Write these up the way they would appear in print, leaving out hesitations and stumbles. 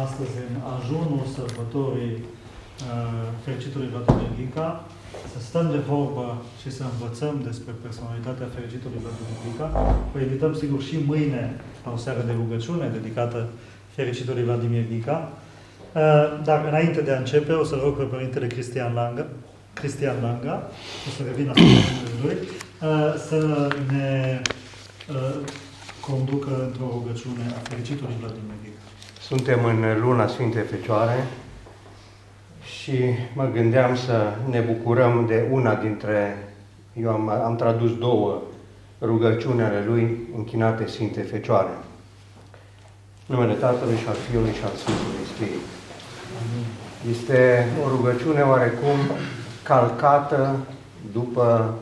Astăzi, în ajunul sărbătorii fericitului Vladimir Ghica, să stăm de vorbă și să învățăm despre personalitatea fericitului Vladimir Ghica. Vă invităm, sigur, și mâine la o seară de rugăciune dedicată fericitului Vladimir Ghica. Dar înainte de a începe, o să rog pe Părintele Cristian Langa, o să revin asupra lui, să ne conducă într-o rugăciune a fericitului Vladimir Ghica. Suntem în luna Sfintei Fecioare și mă gândeam să ne bucurăm de una dintre, eu am tradus două rugăciuni ale lui închinate Sfintei Fecioare. În numele Tatălui și al Fiului și al Sfântului Spirit. Este o rugăciune oarecum calcată după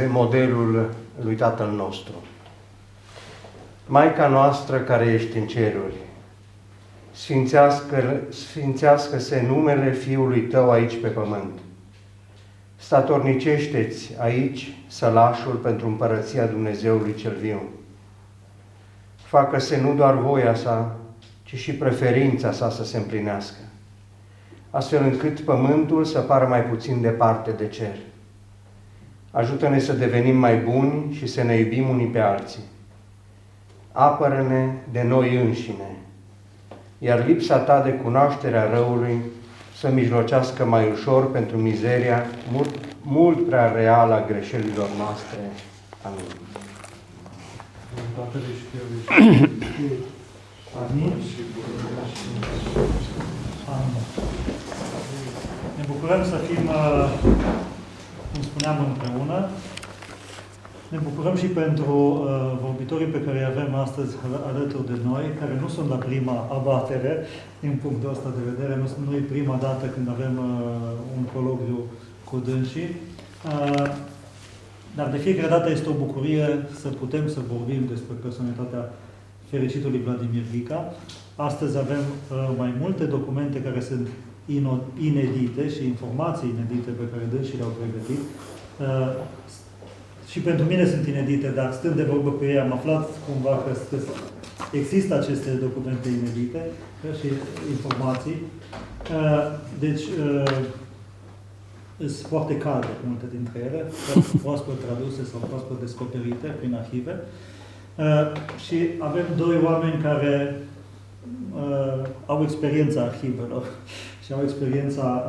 modelul lui Tatăl nostru. Maica noastră care ești în ceruri, sfințească-se numele Fiului Tău aici pe pământ. Statornicește-ți aici sălașul pentru împărăția Dumnezeului cel viu. Facă-se nu doar voia sa, ci și preferința sa să se împlinească, astfel încât pământul să pară mai puțin departe de cer. Ajută-ne să devenim mai buni și să ne iubim unii pe alții. Apără-ne de noi înșine, iar lipsa Ta de cunoașterea răului să mijlocească mai ușor pentru mizeria mult prea reală a greșelilor noastre. Amin. Amin. Ne bucurăm să fim, cum spuneam, împreună. Ne bucurăm și pentru vorbitorii pe care îi avem astăzi alături de noi, care nu sunt la prima abatere, din punctul ăsta de vedere. Nu e prima dată când avem un colocviu cu dânsii. Dar de fiecare dată este o bucurie să putem să vorbim despre personalitatea fericitului Vladimir Ghica. Astăzi avem mai multe documente care sunt inedite și informații inedite pe care dânsii le-au pregătit. Și pentru mine sunt inedite, dar stând de vorbă cu ei am aflat cumva că există aceste documente inedite și informații. Deci, sunt foarte calde multe dintre ele, proaspăt traduse sau proaspăt descoperite prin arhive. Și avem doi oameni care au experiența arhivelor și au experiența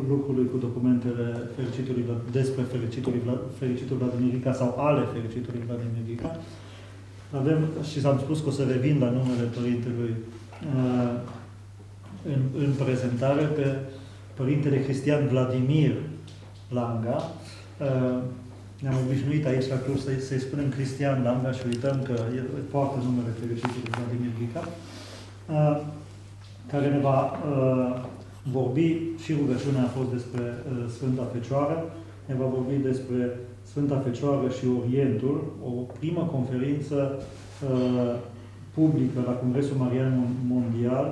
lucrului cu documentele despre fericitul Vladimir Ghica sau ale fericitului Vladimir Ghica. Avem, și s-am spus că o să revin la numele Părintelui în prezentare, pe Părintele Cristian Vladimir Langa. Ne-am obișnuit aici la Cluj să-i spunem Cristian Langa și uităm că poartă numele fericitului Vladimir Ghica, care ne va vorbi, și rugăciunea a fost despre Sfânta Fecioară, ne va vorbi despre Sfânta Fecioară și Orientul, o primă conferință publică la Congresul Marian Mondial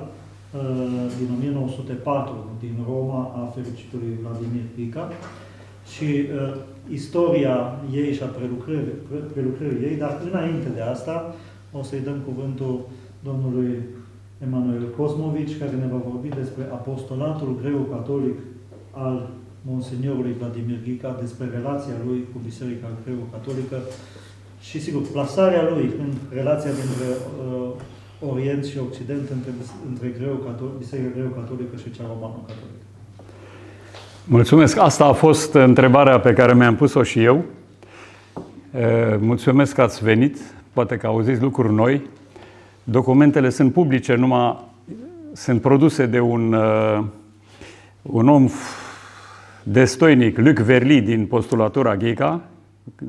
din 1904, din Roma, a fericitului Vladimir Ghica, și istoria ei și a prelucrării ei, dar înainte de asta o să-i dăm cuvântul domnului Emanuel Cosmovici, care ne va vorbi despre apostolatul greo-catolic al Monsignorului Vladimir Ghica, despre relația lui cu Biserica greo-catolică și, sigur, plasarea lui în relația dintre Orient și Occident, între Biserica greo-catolică și cea romano-catolică. Mulțumesc. Asta a fost întrebarea pe care mi-am pus-o și eu. Mulțumesc că ați venit. Poate că auziți lucruri noi. Documentele sunt publice, sunt produse de un om destoinic, Luc Verli, din postulatura Ghica.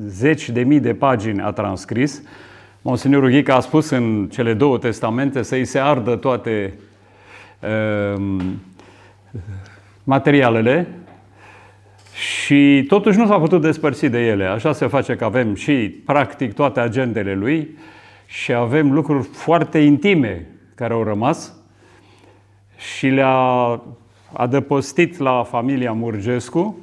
Zeci de mii de pagini a transcris. Monsignorul Ghica a spus în cele două testamente să îi se ardă toate materialele și totuși nu s-a putut despărți de ele. Așa se face că avem și practic toate agendele lui și avem lucruri foarte intime care au rămas și le-a adăpostit la familia Murgescu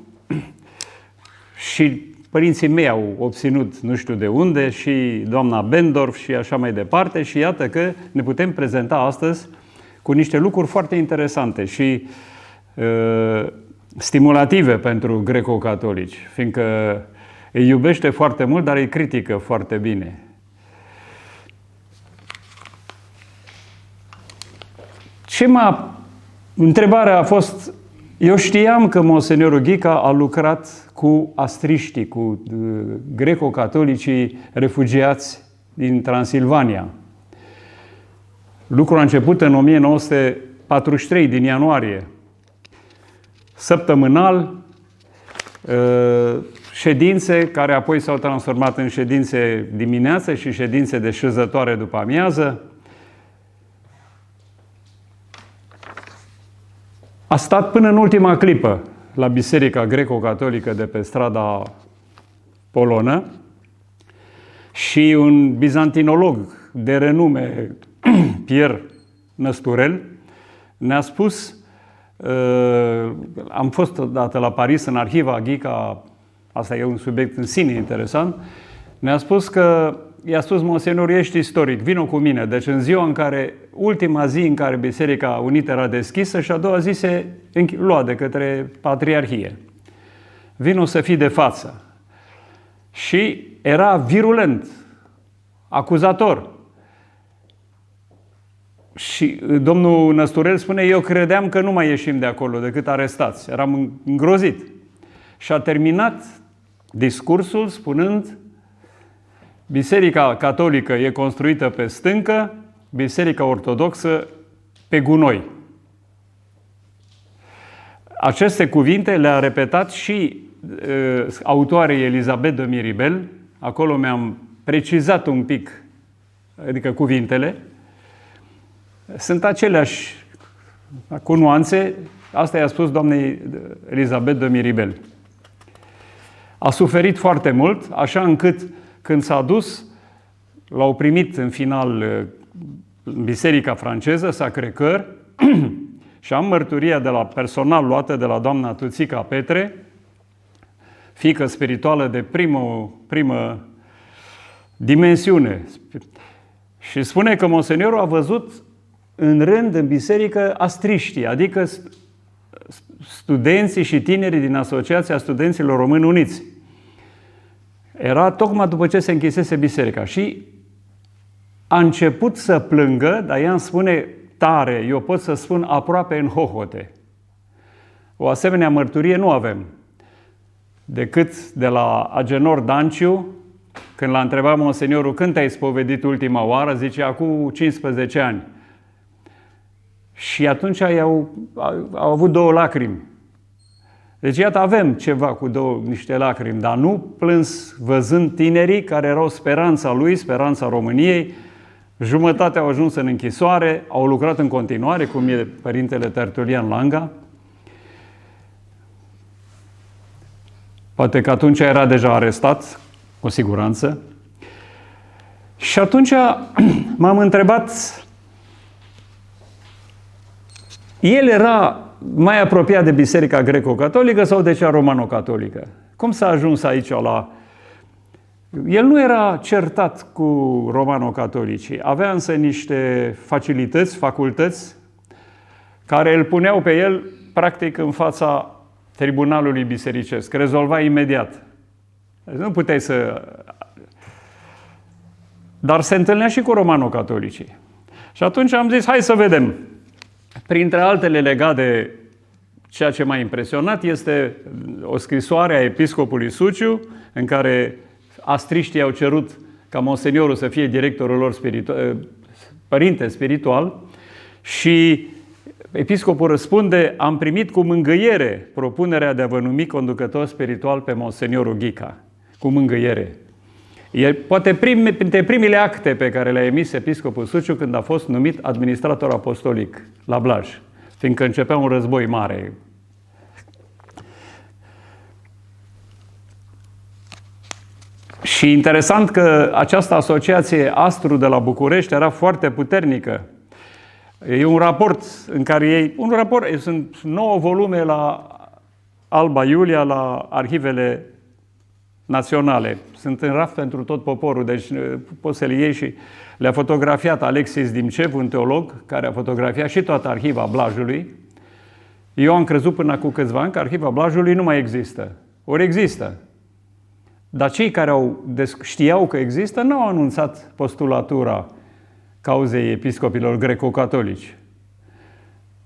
și părinții mei au obținut nu știu de unde și doamna Bendorf și așa mai departe și iată că ne putem prezenta astăzi cu niște lucruri foarte interesante și stimulative pentru greco-catolici, fiindcă îi iubește foarte mult, dar îi critică foarte bine. Întrebarea a fost, eu știam că Monseniorul Ghica a lucrat cu astriștii, cu greco-catolicii refugiați din Transilvania. Lucrul a început în 1943, din ianuarie. Săptămânal, ședințe care apoi s-au transformat în ședințe dimineață și ședințe de șezătoare după amiază. A stat până în ultima clipă la Biserica Greco-Catolică de pe strada Polonă și un bizantinolog de renume, Pierre Năsturel, ne-a spus, am fost odată la Paris în arhiva Ghica, asta e un subiect în sine interesant, ne-a spus că i-a spus Monsenior, ești istoric, vino cu mine. Deci în ziua în care, ultima zi în care Biserica Unită era deschisă și a doua zi se lua de către Patriarhie. Vino să fii de față. Și era virulent, acuzator. Și domnul Năsturel spune, eu credeam că nu mai ieșim de acolo decât arestați. Eram îngrozit. Și a terminat discursul spunând, Biserica Catolică e construită pe stâncă, Biserica Ortodoxă pe gunoi. Aceste cuvinte le-a repetat și autoarei Elisabeth de Miribel. Acolo mi-am precizat un pic, adică cuvintele. Sunt aceleași cu nuanțe. Asta i-a spus doamnei Elisabeth de Miribel. A suferit foarte mult, așa încât când s-a dus, l-au primit în final în biserica franceză, Sacré-Cœur, și am mărturia de la personal luată de la doamna Tuțica Petre, fiică spirituală de primă dimensiune. Și spune că Monseniorul a văzut în rând în biserică astriștii, adică studenții și tinerii din Asociația Studenților Români Uniți. Era tocmai după ce se închisese biserica și a început să plângă, dar ea îmi spune tare, eu pot să spun aproape în hohote. O asemenea mărturie nu avem, decât de la Agenor Danciu, când l-a întrebat Monseniorul când te-ai spovedit ultima oară, zice, acum 15 ani. Și atunci au avut 2 lacrimi. Deci, iată, avem ceva cu niște lacrimi, dar nu plâns văzând tinerii care erau speranța lui, speranța României. Jumătate au ajuns în închisoare, au lucrat în continuare, cum e părintele Tertulian Langa. Poate că atunci era deja arestat, cu siguranță. Și atunci m-am întrebat, el era mai apropiat de Biserica Greco-Catolică sau de cea Romano-Catolică? Cum s-a ajuns aici la... El nu era certat cu romano-catolicii, avea însă niște facilități, facultăți, care îl puneau pe el, practic, în fața tribunalului bisericesc. Rezolva imediat. Deci nu puteai să... Dar se întâlnea și cu romano-catolicii. Și atunci am zis, hai să vedem. Printre altele legate de ceea ce m-a impresionat este o scrisoare a episcopului Suciu, în care astriștii au cerut ca Monseniorul să fie directorul lor părinte spiritual și episcopul răspunde, am primit cu mângâiere propunerea de a vă numi conducător spiritual pe Monseniorul Ghica. Cu mângâiere. E poate printre primele acte pe care le-a emis episcopul Suciu când a fost numit administrator apostolic la Blaj, fiindcă începea un război mare. Și interesant că această asociație Astru de la București era foarte puternică. E un raport în care sunt 9 volume la Alba Iulia, la arhivele naționale. Sunt în raft pentru tot poporul, deci poți să le iei și le-a fotografiat Alexis Dimcev, un teolog, care a fotografiat și toată arhiva Blajului. Eu am crezut până acum câțiva ani că arhiva Blajului nu mai există. Ori există. Dar cei care știau că există nu au anunțat postulatura cauzei episcopilor greco-catolici.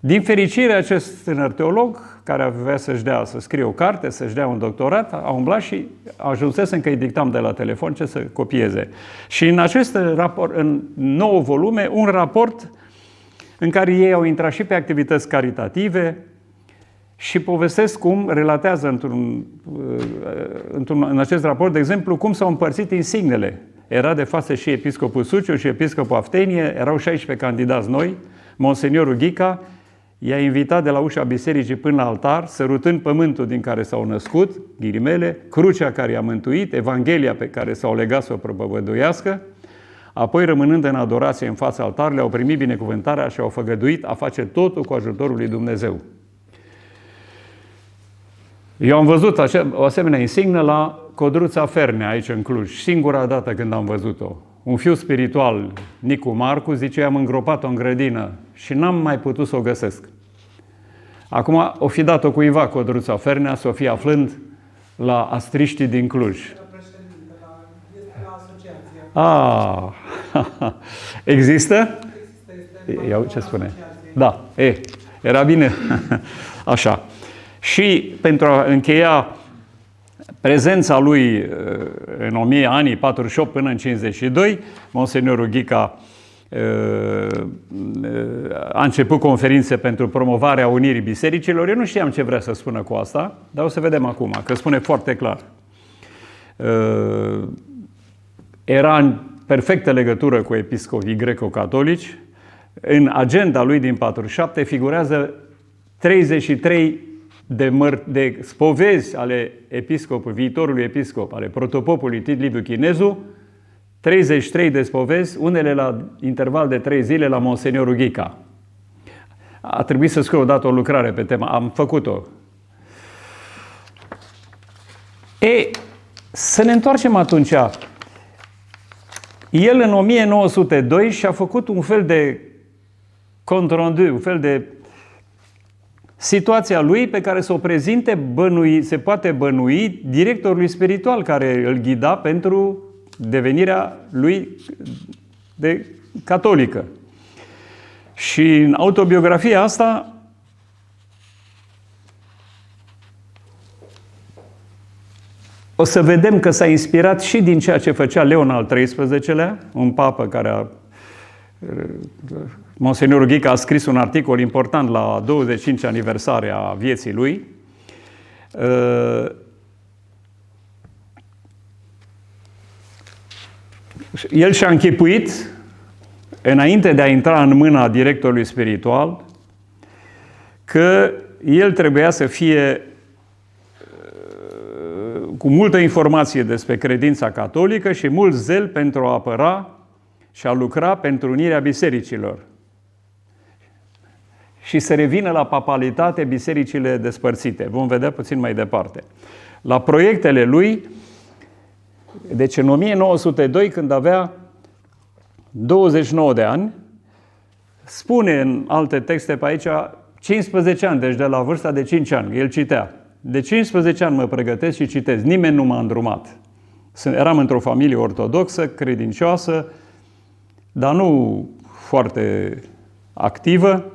Din fericire, acest tânăr teolog, care avea să scrie o carte, să-și dea un doctorat, a umblat și ajunsesem că îi dictam de la telefon ce să copieze. Și în acest raport, în 9 volume, un raport în care ei au intrat și pe activități caritative și povestesc cum relatează în acest raport, de exemplu, cum s-au împărțit insignele. Era de față și episcopul Suciu și episcopul Aftenie, erau 16 candidați noi, Monseniorul Ghica i-a invitat de la ușa bisericii până la altar, sărutând pământul din care s-au născut, ghilimele, crucea care i-a mântuit, Evanghelia pe care s-au legat să o propovăduiască, apoi rămânând în adorație în fața altarului, au primit binecuvântarea și au făgăduit a face totul cu ajutorul lui Dumnezeu. Eu am văzut o asemenea insignă la Codruța Fernea, aici în Cluj, singura dată când am văzut-o. Un fiu spiritual, Nicu Marcu, zice, am îngropat-o în grădină și n-am mai putut să o găsesc. Acum o fi dat-o cuiva Codruța Fernea, să o fi aflând la astriștii din Cluj. Există? Iau ce spune. Da, era bine. Așa. Și pentru a încheia prezența lui în anii 48 până în 52, Monseniorul Ghica a început conferințe pentru promovarea unirii bisericilor. Eu nu știam ce vrea să spună cu asta, dar o să vedem acum, că spune foarte clar. Era în perfectă legătură cu episcopii greco-catolici. În agenda lui din 47 figurează 33 de spovezi ale viitorului episcop, ale protopopului Tit Liviu Chinezu, 33 de spovezi, unele la interval de 3 zile la Monseniorul Ghica. A trebuit să scriu odată o lucrare pe tema, am făcut-o. Să ne întoarcem atunci. El în 1902 și-a făcut un fel de cont-rendu, un fel de situația lui pe care să o prezinte, se poate bănui directorului spiritual care îl ghida pentru devenirea lui de catolică. Și în autobiografia asta o să vedem că s-a inspirat și din ceea ce făcea Leon al XIII-lea, un papă care Monseniorul Ghica a scris un articol important la 25 aniversare a vieții lui. El și-a închipuit, înainte de a intra în mâna directorului spiritual, că el trebuia să fie cu multă informație despre credința catolică și mult zel pentru a apăra și a lucra pentru unirea bisericilor. Și să revină la papalitate bisericile despărțite. Vom vedea puțin mai departe. La proiectele lui, deci în 1902, când avea 29 de ani, spune în alte texte pe aici 15 ani, deci de la vârsta de 5 ani, el citea. De 15 ani mă pregătesc și citesc, nimeni nu m-a îndrumat. Eram într-o familie ortodoxă, credincioasă, dar nu foarte activă,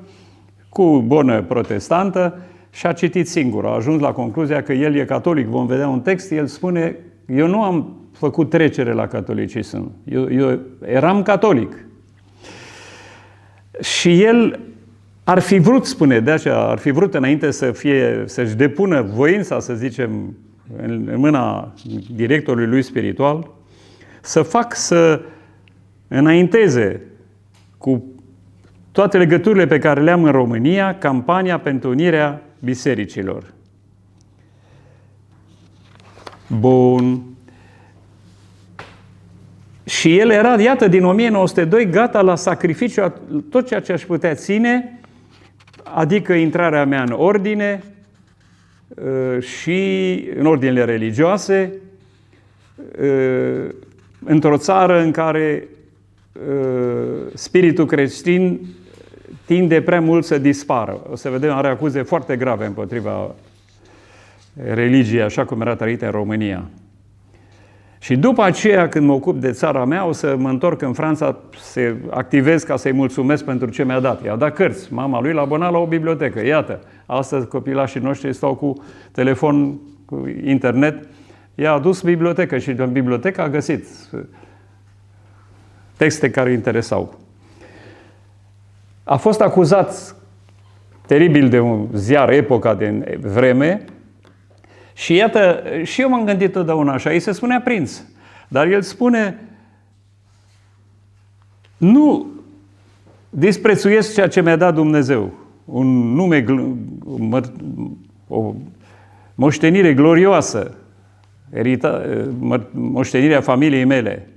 cu bonă protestantă și a citit singur. A ajuns la concluzia că el e catolic. Vom vedea un text, el spune, eu nu am făcut trecere la catolicism. Eu eram catolic. Și el ar fi vrut, spune, de aceea, ar fi vrut înainte să-și depună voința, să zicem, în mâna directorului lui spiritual, să înainteze cu toate legăturile pe care le-am în România, campania pentru unirea bisericilor. Bun. Și el era, iată, din 1902, gata la sacrificiu, tot ceea ce aș putea ține, adică intrarea mea în ordine și în ordinele religioase, într-o țară în care spiritul creștin tinde prea mult să dispară. O să vedem, are acuze foarte grave împotriva religiei, așa cum era trăită în România. Și după aceea, când mă ocup de țara mea, o să mă întorc în Franța să activez ca să-i mulțumesc pentru ce mi-a dat. I-a dat cărți. Mama lui l-a abonat la o bibliotecă. Iată, astăzi copilașii noștri stau cu telefon, cu internet. I-a adus bibliotecă și în bibliotecă a găsit texte care îi interesau. A fost acuzat teribil de un ziar, Epoca de vreme, și iată, și eu m-am gândit totdeauna așa, îi se spunea prinț, dar el spune, nu disprețuiesc ceea ce mi-a dat Dumnezeu, un nume, o moștenire glorioasă, moștenirea familiei mele,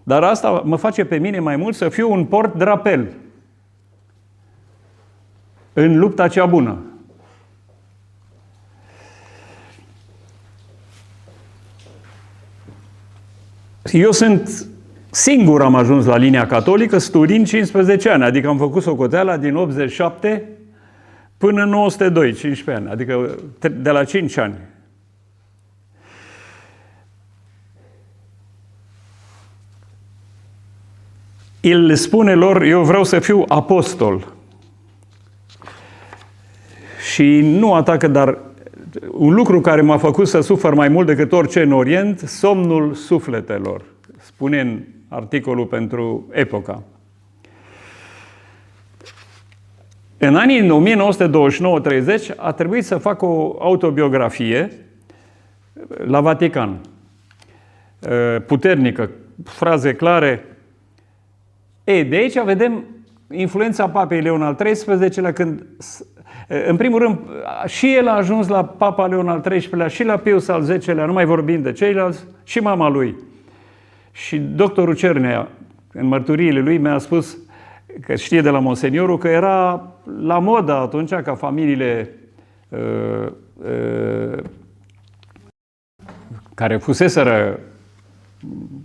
dar asta mă face pe mine mai mult să fiu un port drapel în lupta cea bună. Eu sunt singur, am ajuns la linia catolică studiind 15 ani, adică am făcut socoteala din 87 până în 902, 15 ani, adică de la 5 ani. El le spune lor, eu vreau să fiu apostol. Și nu atacă, dar un lucru care m-a făcut să sufăr mai mult decât orice în Orient, somnul sufletelor, spune în articolul pentru Epoca. În anii 1929-30 a trebuit să fac o autobiografie la Vatican, puternică, fraze clare. De aici vedem influența Papei Leon al XIII-lea când, în primul rând, și el a ajuns la Papa Leon al XIII-lea și la Pius al X-lea, nu mai vorbim de ceilalți, și mama lui. Și doctorul Cernea, în mărturiile lui, mi-a spus că știe de la Monseniorul că era la modă atunci ca familiile care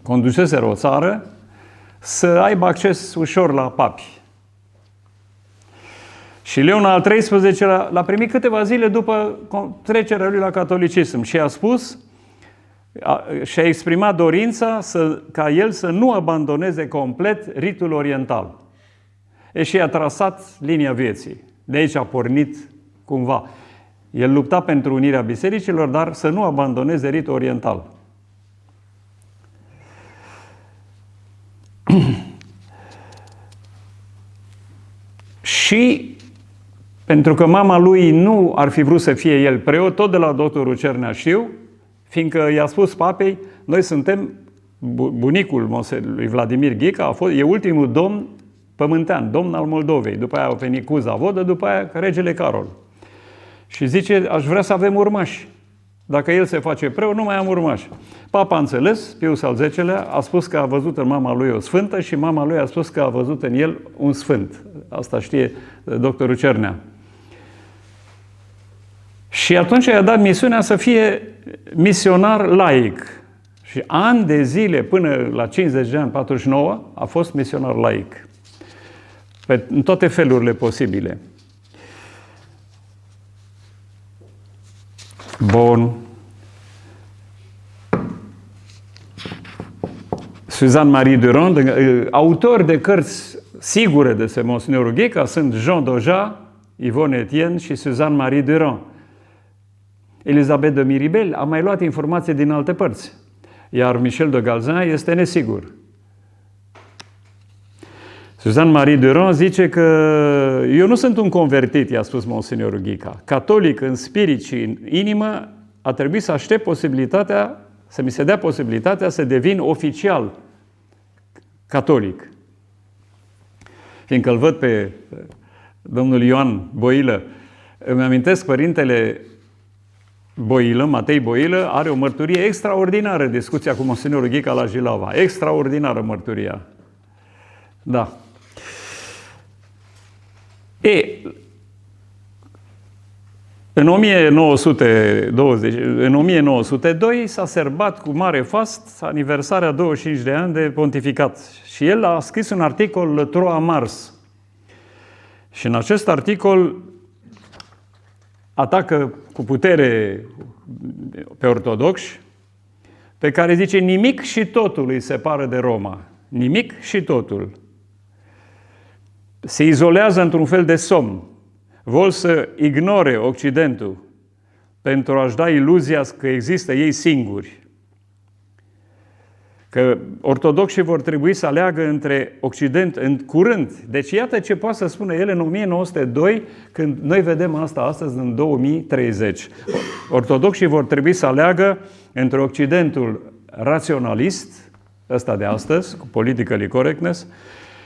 conduceseră o țară să aibă acces ușor la papi. Și Leon al XIII-lea l-a primit câteva zile după trecerea lui la catolicism și a spus, și-a exprimat dorința ca el să nu abandoneze complet ritul oriental. Și a trasat linia vieții. De aici a pornit cumva. El lupta pentru unirea bisericilor, dar să nu abandoneze ritul oriental. Și pentru că mama lui nu ar fi vrut să fie el preot, tot de la doctorul Cernea știu, fiindcă i-a spus papei, noi suntem, bunicul lui Vladimir Ghica e ultimul domn pământean, domn al Moldovei. După aia a venit Cuza Vodă, după aia regele Carol. Și zice, aș vrea să avem urmași. Dacă el se face preot, nu mai am urmași. Papa a înțeles, Pius al X-lea a spus că a văzut în mama lui o sfântă și mama lui a spus că a văzut în el un sfânt. Asta știe doctorul Cernea. Și atunci i-a dat misiunea să fie misionar laic. Și ani de zile, până la 50 de ani, 49, a fost misionar laic. În toate felurile posibile. Bun. Suzanne Marie Durand, autori de cărți sigure despre Monsignorul Ghica sunt Jean Doja, Yvonne Etienne și Suzanne Marie Durand. Elisabeth de Miribel a mai luat informații din alte părți, iar Michel de Galzin este nesigur. Suzanne Marie Durand zice că eu nu sunt un convertit, i-a spus Monsignorul Ghica. Catolic în spirit și în inimă, a trebuit să aștept posibilitatea, să mi se dea posibilitatea să devin oficial catolic. Fiindcă îl văd pe domnul Ioan Boilă, îmi amintesc părintele Boilă, Matei Boilă, are o mărturie extraordinară, discuția cu Monsignorul Ghica la Jilava. Extraordinară mărturia. Da. În 1902 s-a serbat cu mare fast aniversarea 25 de ani de pontificat. Și el a scris un articol, Le Trois Mars. Și în acest articol atacă cu putere pe ortodoxi, pe care zice nimic și totul îi separă de Roma. Nimic și totul. Se izolează într-un fel de somn. Vor să ignore Occidentul pentru a-și da iluzia că există ei singuri. Că ortodoxii vor trebui să aleagă între Occident în curând. Deci iată ce poate să spună el în 1902, când noi vedem asta astăzi în 2030. Ortodoxii vor trebui să aleagă între Occidentul raționalist, ăsta de astăzi, cu politically correctness,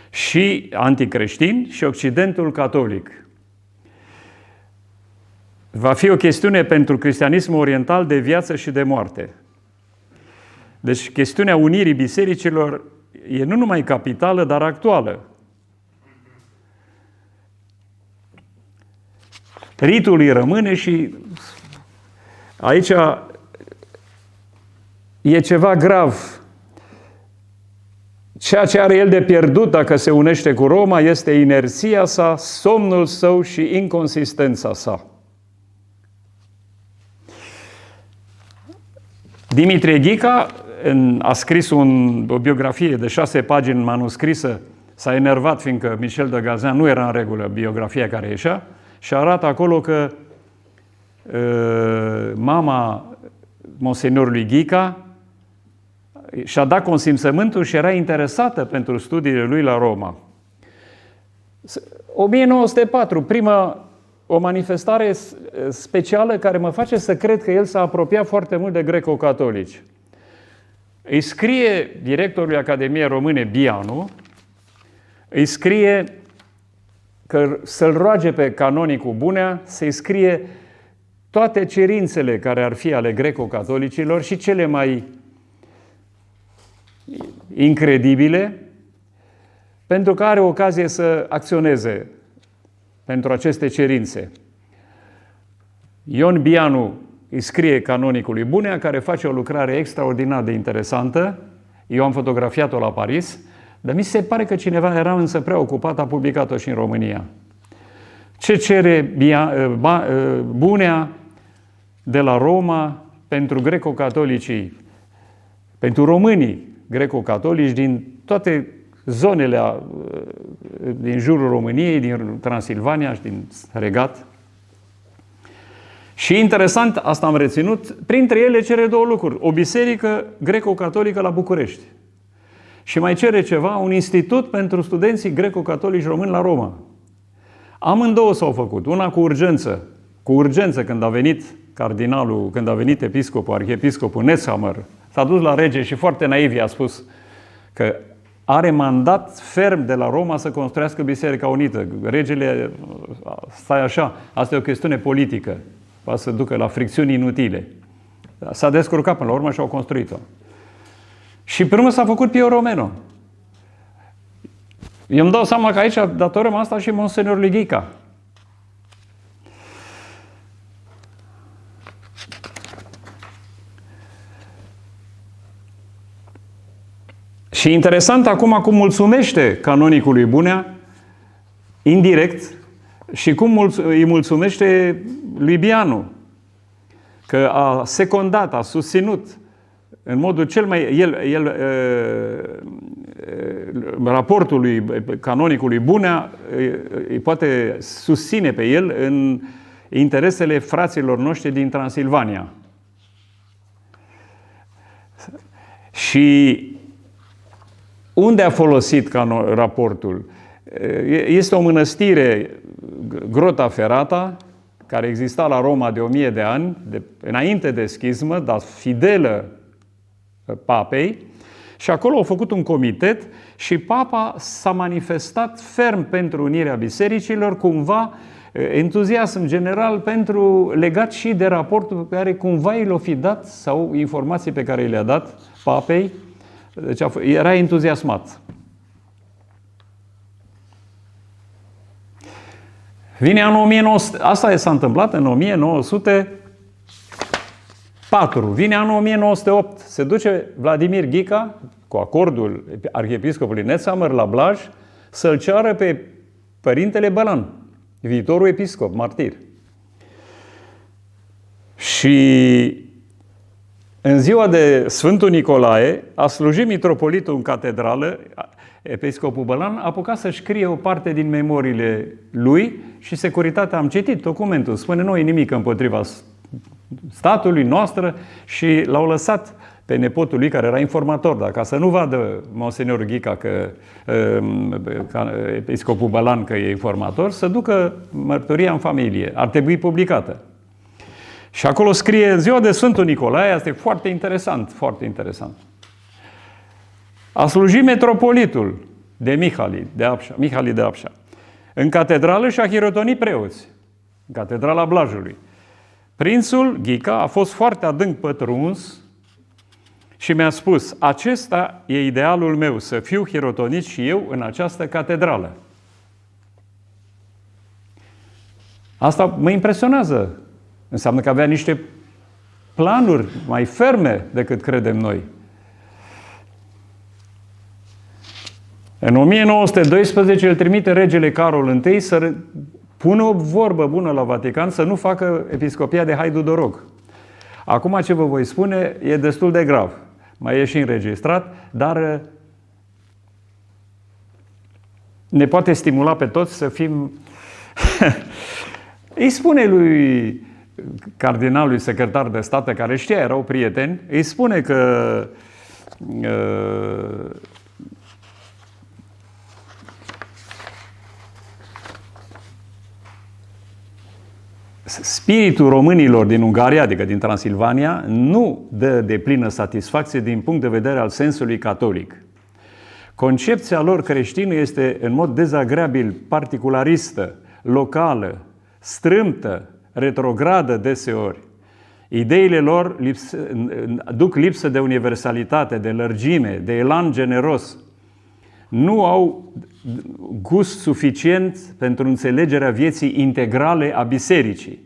și anticreștin, și Occidentul catolic. Va fi o chestiune pentru creștianismul oriental de viață și de moarte. Deci chestiunea unirii bisericilor e nu numai capitală, dar actuală. Ritul îi rămâne și aici e ceva grav. Ceea ce are el de pierdut dacă se unește cu Roma este inerția sa, somnul său și inconsistența sa. Dimitrie Ghica a scris o biografie de 6 pagini manuscrisă, s-a enervat fiindcă Michel de Gazan nu era în regulă biografia care ieșea și arată acolo că mama monsenorului Ghica și-a dat consimțământul și era interesată pentru studiile lui la Roma. 1904, o manifestare specială care mă face să cred că el s-a apropiat foarte mult de greco-catolici. Îi scrie directorului Academiei Române Bianu, îi scrie că să-l roage pe canonicul Bunea să-i scrie toate cerințele care ar fi ale greco-catolicilor și cele mai incredibile, pentru că are ocazie să acționeze pentru aceste cerințe. Ion Bianu îi scrie canonicului Bunea, care face o lucrare extraordinar de interesantă. Eu am fotografiat-o la Paris, dar mi se pare că cineva era însă prea ocupat, a publicat-o și în România. Ce cere Bunea de la Roma pentru greco-catolicii, pentru românii greco-catolici din toate zonele din jurul României, din Transilvania și din Regat. Și interesant, asta am reținut, printre ele cere 2 lucruri. O biserică greco-catolică la București. Și mai cere ceva, un institut pentru studenții greco-catolici români la Roma. Amândouă s-au făcut. Una cu urgență. Cu urgență când a venit cardinalul, când a venit episcopul, arhiepiscopul Netzhammer, s-a dus la rege și foarte naiv i-a spus că are mandat ferm de la Roma să construiască Biserica Unită. Regele, stai așa, asta e o chestiune politică. Va să ducă la fricțiuni inutile. S-a descurcat până la urmă și au construit-o. Și pe urmă s-a făcut Pio Romano. Eu îmi dau seama că aici datorăm asta și monsenorului Ghica. Și interesant acum cum mulțumește canonicului Bunea, indirect, și cum îi mulțumește lui Bianu, că a secundat, a susținut în modul cel mai... raportul lui canonicului Bunea îi poate susține pe el în interesele fraților noștri din Transilvania. Și unde a folosit raportul? Este o mănăstire, Grota Ferrata, care exista la Roma de 1000 de ani, înainte de schismă, dar fidelă papei, și acolo au făcut un comitet și papa s-a manifestat ferm pentru unirea bisericilor, cumva entuziasm general legat și de raportul pe care cumva i l-o fi dat sau informații pe care le-a dat papei. Deci era entuziasmat. Vine anul 1900, asta s-a întâmplat în 1904. Vine anul 1908, se duce Vladimir Ghica, cu acordul arhiepiscopului Netzhammer la Blaj, să-l ceară pe părintele Bălan, viitorul episcop, martir. Și în ziua de Sfântul Nicolae a slujit mitropolitul în catedrală, episcopul Bălan a apucat să scrie o parte din memoriile lui și Securitatea, am citit documentul, spune nu e nimic împotriva statului noastră și l-au lăsat pe nepotul lui, care era informator, dar ca să nu vadă Monseniorul Ghica că episcopul Bălan că e informator, să ducă mărturia în familie. Ar trebui publicată. Și acolo scrie ziua de Sfântul Nicolae, asta e foarte interesant, foarte interesant. A slujit metropolitul de Mihali de Apșa, în catedrală și a hirotonit preoți, în catedrala Blajului. Prințul Ghica a fost foarte adânc pătruns și mi-a spus, acesta e idealul meu, să fiu hirotonit și eu în această catedrală. Asta mă impresionează. Înseamnă că avea niște planuri mai ferme decât credem noi. În 1912 îl trimite regele Carol I să pună o vorbă bună la Vatican să nu facă episcopia de Haidu-Dorog. Acum ce vă voi spune e destul de grav. Mai e și înregistrat, dar ne poate stimula pe toți să fim... Îi spune lui cardinalului secretar de stat, care știa, erau prieteni, îi spune că spiritul românilor din Ungaria, adică din Transilvania, nu dă deplină satisfacție din punct de vedere al sensului catolic. Concepția lor creștină este în mod dezagreabil particularistă, locală, strâmtă, retrogradă deseori. Ideile lor duc lipsă de universalitate, de lărgime, de elan generos. Nu au gust suficient pentru înțelegerea vieții integrale a bisericii.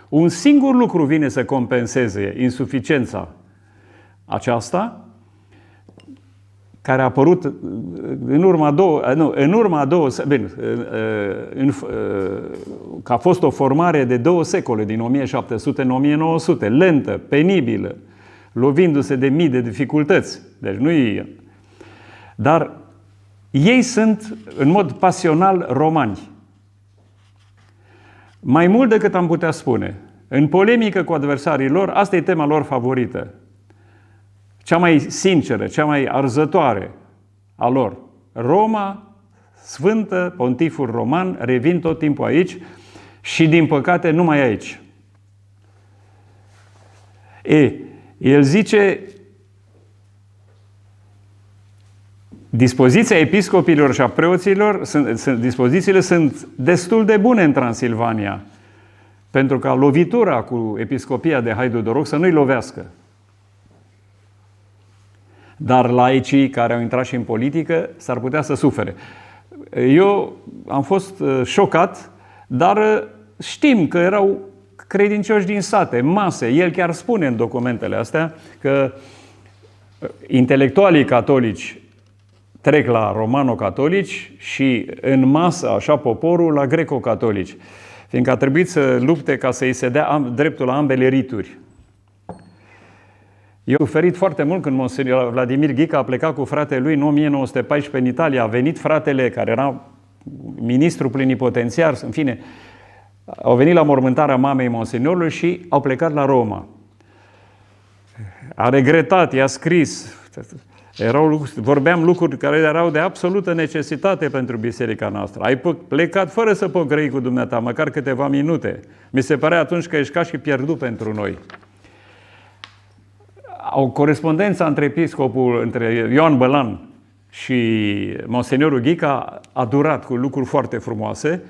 Un singur lucru vine să compenseze insuficiența aceasta, care a apărut că a fost o formare de 2 secole, din 1700 în 1900, lentă, penibilă, lovindu-se de mii de dificultăți. Deci nu e... Dar ei sunt, în mod pasional, romani. Mai mult decât am putea spune. În polemică cu adversarii lor, asta e tema lor favorită. Cea mai sinceră, cea mai arzătoare a lor. Roma, sfântă, pontiful roman, revin tot timpul aici și, din păcate, numai aici. El zice, dispoziția episcopilor și a preoților, dispozițiile sunt destul de bune în Transilvania, pentru ca lovitura cu episcopia de Haidu-Dorog să nu-i lovească. Dar laicii care au intrat și în politică s-ar putea să sufere. Eu am fost șocat, dar știm că erau credincioși din sate, mase. El chiar spune în documentele astea că intelectualii catolici trec la romano-catolici și în masă, așa, poporul la greco-catolici. Fiindcă a trebuit să lupte ca să-i se dea dreptul la ambele rituri. Eu am suferit foarte mult când Monsenior Vladimir Ghica a plecat cu fratele lui în 1914 în Italia. A venit fratele, care era ministru plenipotențiar, în fine, au venit la mormântarea mamei Monseniorului și au plecat la Roma. A regretat, i-a scris. Vorbeam lucruri care erau de absolută necesitate pentru biserica noastră. Ai plecat fără să pocrăi cu dumneata, măcar câteva minute. Mi se părea atunci că ești ca și pierdut pentru noi. O corespondență între Ioan Bălan și Monseniorul Ghica a durat cu lucruri foarte frumoase,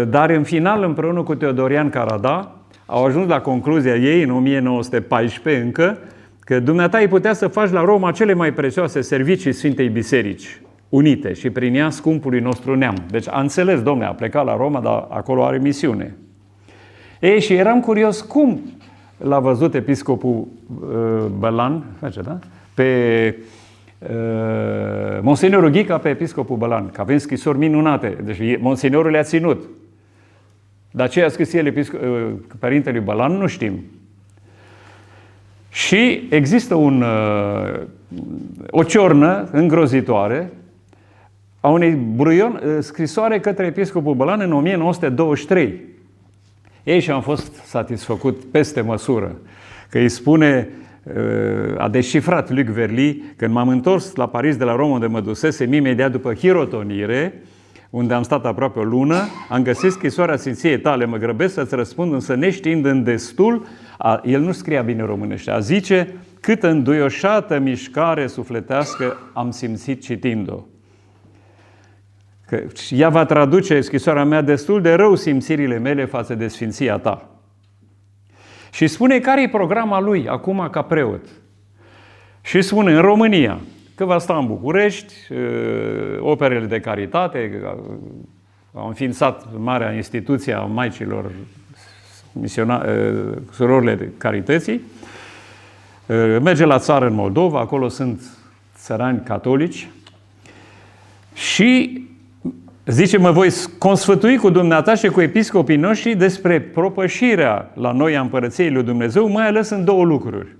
dar în final, împreună cu Teodorian Carada, au ajuns la concluzia ei, în 1914 încă, că dumneata îi putea să faci la Roma cele mai prețioase servicii Sfintei Biserici. unite și prin ea scumpului nostru neam. Deci a înțeles, domnule, a plecat la Roma, dar acolo are misiune. Ei, și eram curios cum l-a văzut episcopul Bălan, da? Pe Monsignorul Ghica pe episcopul Bălan, că avem scrisori minunate. Deci Monsignorul le-a ținut. Dar ce a scris el părintele Bălan, nu știm. Și există o ciornă îngrozitoare a unei scrisoare către episcopul Bălan în 1923. Ei, și am fost satisfăcut peste măsură, că îi spune, a descifrat Luc Verly, când m-am întors la Paris de la Roma, unde mă dusesem imediat după hirotonire, unde am stat aproape o lună, am găsit scrisoarea Sfinției tale, mă grăbesc să-ți răspund, însă neștiind în destul, el nu scria bine românește, a zice, câtă înduioșată mișcare sufletească am simțit citind-o. Că ea va traduce scrisoarea mea destul de rău simțirile mele față de Sfinția ta. Și spune care e programa lui acum ca preot. Și spune în România că va sta în București, operele de caritate, au înființat marea instituție a maicilor, surorile de carității, merge la țară în Moldova, acolo sunt țărani catolici și zice, mă voi consfătui cu dumneata și cu episcopii noștri despre propășirea la noi a Împărăției lui Dumnezeu, mai ales în două lucruri,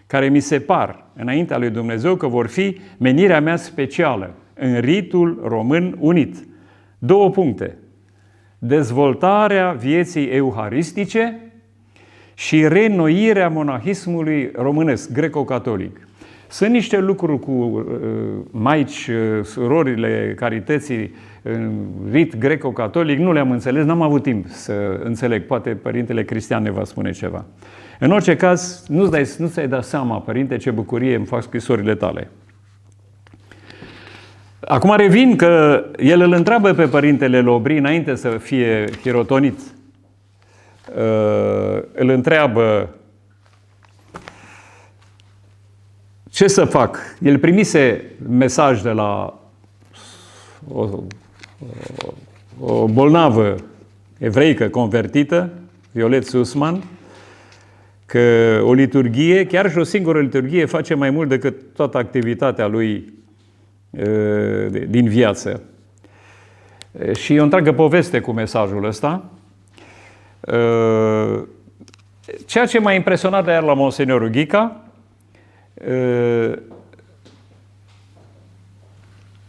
care mi se par înaintea lui Dumnezeu că vor fi menirea mea specială în ritul român unit. Două puncte. Dezvoltarea vieții euharistice și reînnoirea monahismului românesc, greco-catolic. Sunt niște lucruri cu maici, surorile carității în rit greco-catolic, nu le-am înțeles, n-am avut timp să înțeleg. Poate Părintele Cristian ne va spune ceva. În orice caz, nu ți-ai dat seama, Părinte, ce bucurie îmi fac scrisorile tale. Acum revin că el îl întreabă pe Părintele Lobri, înainte să fie hirotonit, îl întreabă ce să fac. El primise mesaj de la o bolnavă evreică convertită, Violet Sussman, că o liturghie, chiar și o singură liturghie, face mai mult decât toată activitatea lui din viață. Și o întreagă poveste cu mesajul ăsta. Ceea ce m-a impresionat de iar la Monsignorul Ghica,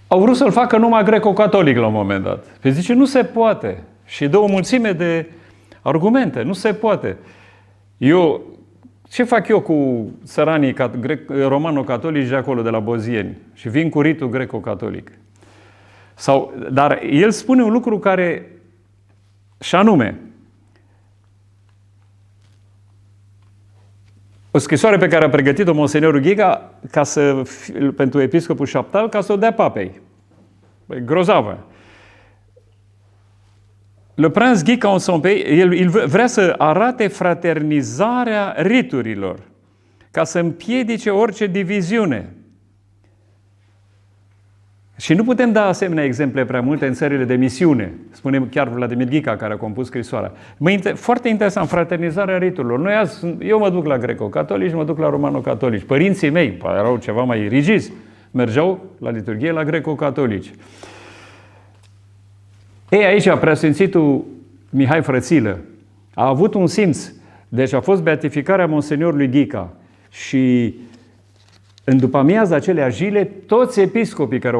au vrut să-l facă numai greco-catolic la un moment dat. Păi zice, nu se poate. Și dă o mulțime de argumente, nu se poate. Ce fac eu cu țăranii romano-catolici de acolo, de la Bozieni? Și vin cu ritul greco-catolic. Dar el spune un lucru care, și anume, o scrisoare pe care a pregătit-o Monsignorul Ghica pentru episcopul Șaptal ca să o dea papei. Grozavă. Le Prince Ghica en son pays, el vrea să arate fraternizarea riturilor, ca să împiedice orice diviziune. Și nu putem da asemenea exemple prea multe în țările de misiune, spune chiar Vladimir Ghica, care a compus scrisoarea. Foarte interesant, fraternizarea riturilor. Eu mă duc la greco-catolici, mă duc la romano-catolici. Părinții mei erau ceva mai rigizi, mergeau la liturghie la greco-catolici. Ei, aici, preasfințitul Mihai Frățilă a avut un simț. Deci a fost beatificarea Monsignorului Ghica și în după-amiaza acelea zile, toți episcopii care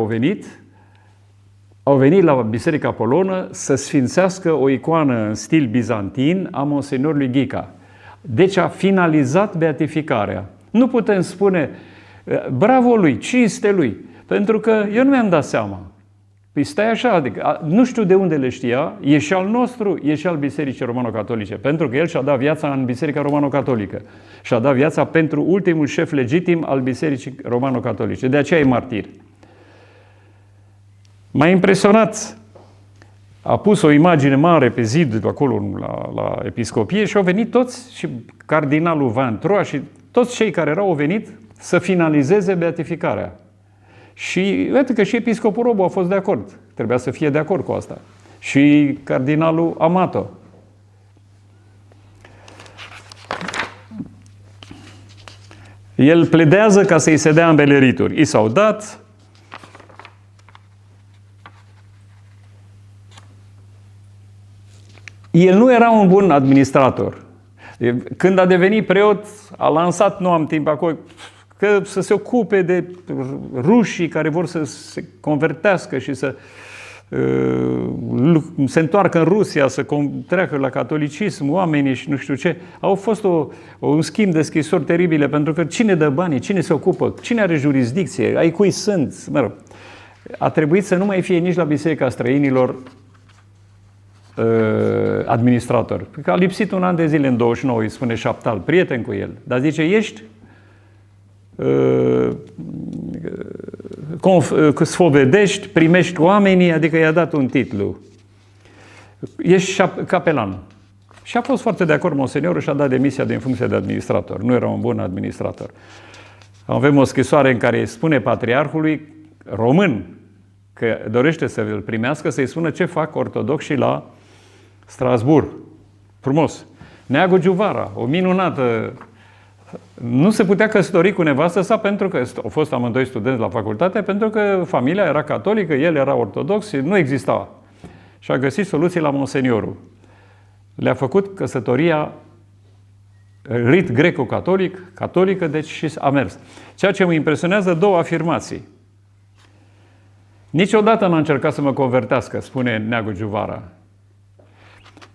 au venit la Biserica Apolonă să sfințească o icoană în stil bizantin a Monsignorului Ghica. Deci a finalizat beatificarea. Nu putem spune, bravo lui, cinste lui, pentru că eu nu mi-am dat seama. Păi stai așa, adică, nu știu de unde le știa, e și al nostru, e și al Bisericii Romano-Catolice, pentru că el și-a dat viața în Biserica Romano-Catolică. Și-a dat viața pentru ultimul șef legitim al Bisericii Romano-Catolice. De aceea e martir. M-a impresionat. A pus o imagine mare pe zid acolo la episcopie și au venit toți, și cardinalul Van Troa și toți cei care au venit să finalizeze beatificarea. Și uite că și episcopul Robu a fost de acord. Trebuia să fie de acord cu asta. Și cardinalul Amato. El pledează ca să-i se dea ambele rituri. I s-au dat. El nu era un bun administrator. Când a devenit preot, a lansat, nu am timp acolo, că să se ocupe de rușii care vor să se convertească și să se întoarcă în Rusia, să treacă la catolicism, oamenii și nu știu ce. Au fost un schimb de scrisori teribile, pentru că cine dă banii, cine se ocupă, cine are jurisdicție, ai cui sunt, mă rog. A trebuit să nu mai fie nici la Biserica Străinilor administrator. Că a lipsit un an de zile în 29, îi spune Șaptal, prieten cu el. Dar zice, ești spovedești, primești oamenii, adică i-a dat un titlu. Ești capelan. Și a fost foarte de acord monseniorul și a dat demisia din funcție de administrator. Nu era un bun administrator. Avem o scrisoare în care îi spune patriarhului român că dorește să îl primească, să-i spună ce fac ortodoxii la Strasbourg. Frumos. Neagu Giuvara, o minunată. Nu se putea căsători cu nevastă sa pentru că au fost amândoi studenți la facultate, pentru că familia era catolică, el era ortodox și nu exista. Și a găsit soluții la monseniorul. Le-a făcut căsătoria rit greco-catolic, catolică, deci și a mers. Ceea ce mă impresionează, două afirmații. Niciodată n-a încercat să mă convertească, spune Neagu Giuvara.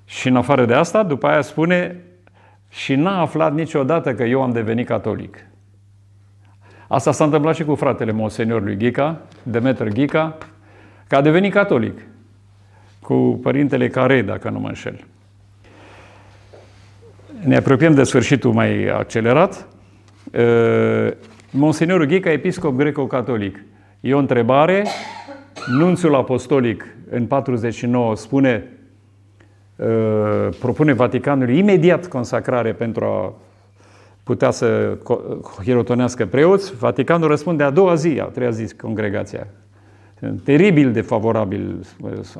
Și în afară de asta, după aia spune, și n-a aflat niciodată că eu am devenit catolic. Asta s-a întâmplat și cu fratele monseniorului Ghica, Demetr Ghica, că a devenit catolic. Cu părintele Carei, dacă nu mă înșel. Ne apropiem de sfârșitul mai accelerat. Monseniorul Ghica, episcop greco-catolic. E o întrebare. Nunțiul apostolic în 49 spune, propune Vaticanului imediat consacrare pentru a putea să hirotonească preoți. Vaticanul răspunde a doua zi, a treia zi congregația. Teribil de favorabil,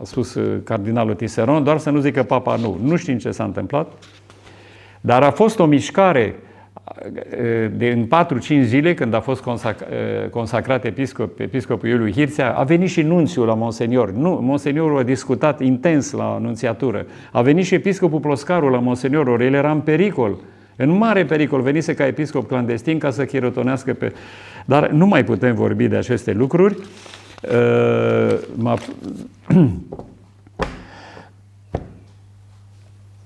a spus cardinalul Tiseron, doar să nu zică papa nu. Nu știm ce s-a întâmplat, dar a fost o mișcare în 4-5 zile, când a fost consacrat episcopul Iuliu Hirțea, a venit și nunțiul la monsenior. Monseniorul a discutat intens la nunțiatură. A venit și episcopul Ploscaru la monsenior, el era în pericol, în mare pericol, venise ca episcop clandestin ca să chirotonească pe... Dar nu mai putem vorbi de aceste lucruri.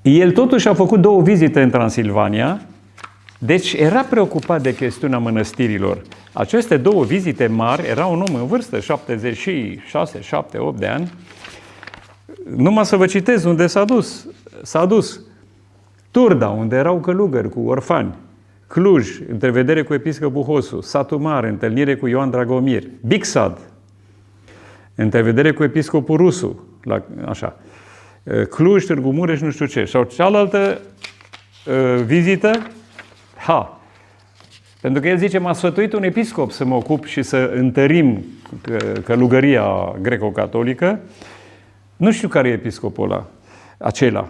El totuși a făcut 2 vizite în Transilvania, deci era preocupat de chestiunea mănăstirilor. Aceste 2 vizite mari, era un om în vârstă, 76, 7, 8 de ani. Numai să vă citez unde s-a dus. S-a dus Turda, unde erau călugări cu orfani, Cluj, întrevedere cu episcopul Hosu, Satu Mare, întâlnire cu Ioan Dragomir, Bixad, întrevedere cu episcopul Rusu, așa, Cluj, Târgu Mureș, nu știu ce. Sau cealaltă vizită, pentru că el zice, m-a sfătuit un episcop să mă ocup și să întărim călugăria greco-catolică. Nu știu care e episcopul acela.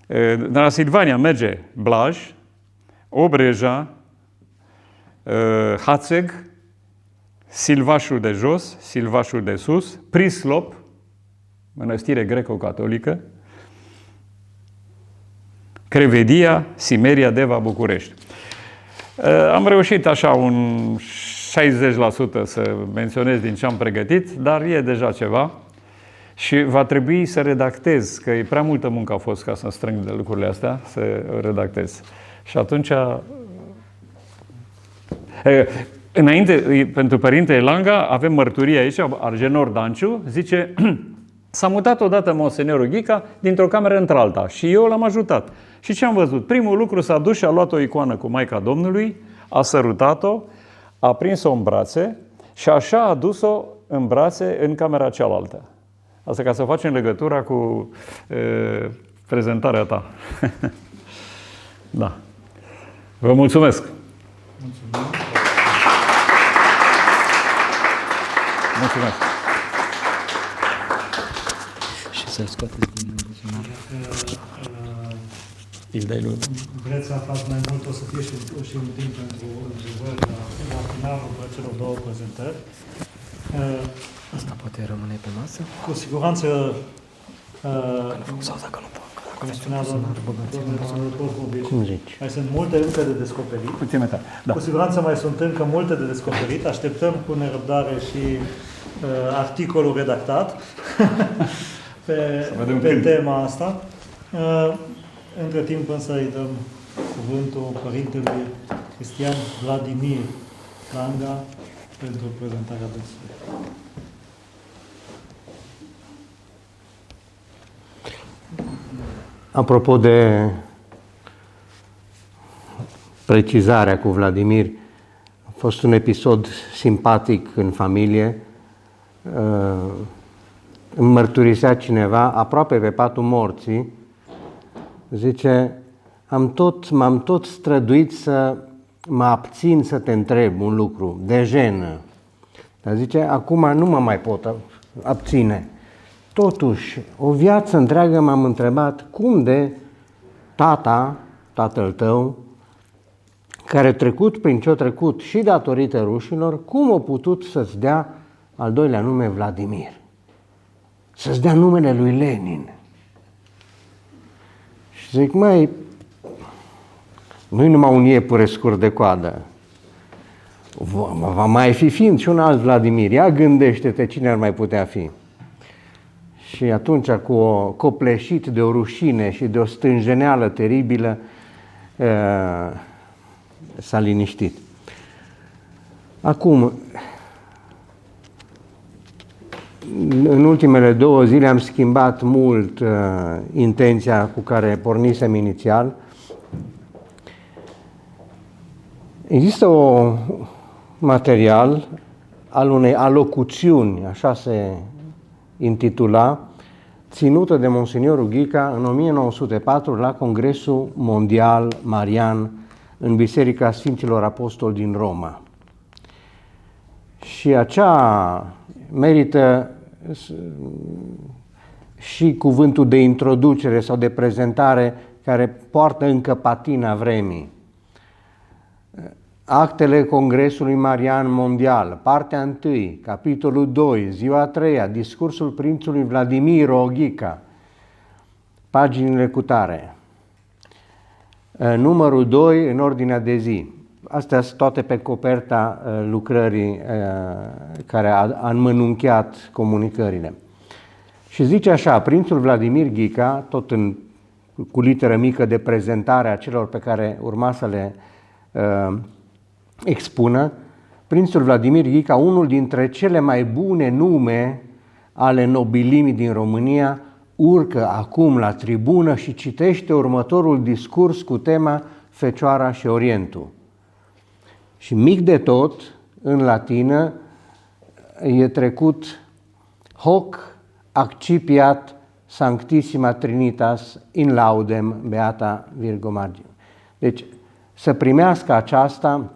În Transilvania merge Blaj, Obreja, Hațeg, Silvașul de jos, Silvașul de sus, Prislop, mănăstire greco-catolică, Crevedia, Simeria, Deva, București. Am reușit așa un 60% să menționez din ce am pregătit, dar e deja ceva și va trebui să redactez, că e prea multă muncă a fost ca să strâng de lucrurile astea, să redactez. Și atunci, înainte, pentru părintele Langa, avem mărturie aici, Argenor Danciu, zice, s-a mutat odată monseniorul Ghica dintr-o cameră într-alta și eu l-am ajutat. Și ce am văzut? Primul lucru, s-a dus și a luat o icoană cu Maica Domnului, a sărutat-o, a prins-o în brațe și așa a dus-o în brațe în camera cealaltă. Asta ca să facem legătura cu prezentarea ta. Da. Vă mulțumesc! Mulțumim! Mulțumesc. Și să-l scoateți din buzunar. Îl dai lui. Vreți să aflați mai mult, o să fie și un timp pentru întrebări la finalul celor două prezentări. Asta poate rămâne pe masă? Cu siguranță, Sau dacă nu pot. cum spunea domnul Porcovici, Cum zici? mai sunt multe încă de descoperit. Puțin mai tare. Da. Cu siguranță mai sunt încă multe de descoperit. Așteptăm cu nerăbdare și articolul redactat pe tema asta. Între timp însă îi dăm cuvântul părintelui Cristian Vladimir Langa pentru prezentarea dânsului. Apropo de precizarea cu Vladimir, a fost un episod simpatic în familie. Îmi mărturisea cineva, aproape pe patul morții, zice, m-am tot străduit să mă abțin să te întreb un lucru, de jenă. Dar zice, acum nu mă mai pot abține. Totuși, o viață întreagă m-am întrebat cum de tatăl tău, care a trecut prin ce-a trecut și datorită rușilor, cum a putut să-ți dea al doilea nume Vladimir? Să-ți dea numele lui Lenin. Și zic, măi, nu-i numai un iepure scurt de coadă. Va mai fiind și un alt Vladimir. Ia gândește-te cine ar mai putea fi. Și atunci, copleșit de o rușine și de o stânjeneală teribilă, s-a liniștit. Acum, în ultimele 2 zile am schimbat mult intenția cu care pornisem inițial. Există un material al unei alocuțiuni, așa se intitula, ținută de Monsignorul Ghica în 1904 la Congresul Mondial Marian în Biserica Sfinților Apostoli din Roma. Și acea merită și cuvântul de introducere sau de prezentare care poartă încă patina vremii. Actele Congresului Marian Mondial, partea 1, capitolul 2, ziua 3, discursul prințului Vladimir Ghica, paginile cutare. Numărul 2 în ordinea de zi. Astea sunt toate pe coperta lucrării care a înmănunchiat comunicările. Și zice așa, prințul Vladimir Ghica, tot cu literă mică de prezentare a celor pe care urma să le expună, prințul Vladimir Ghica, unul dintre cele mai bune nume ale nobilimii din România, urcă acum la tribună și citește următorul discurs cu tema Fecioara și Orientul. Și mic de tot, în latină, e trecut hoc accipiat Sanctissima Trinitas in laudem Beata Virgo Margine. Deci să primească aceasta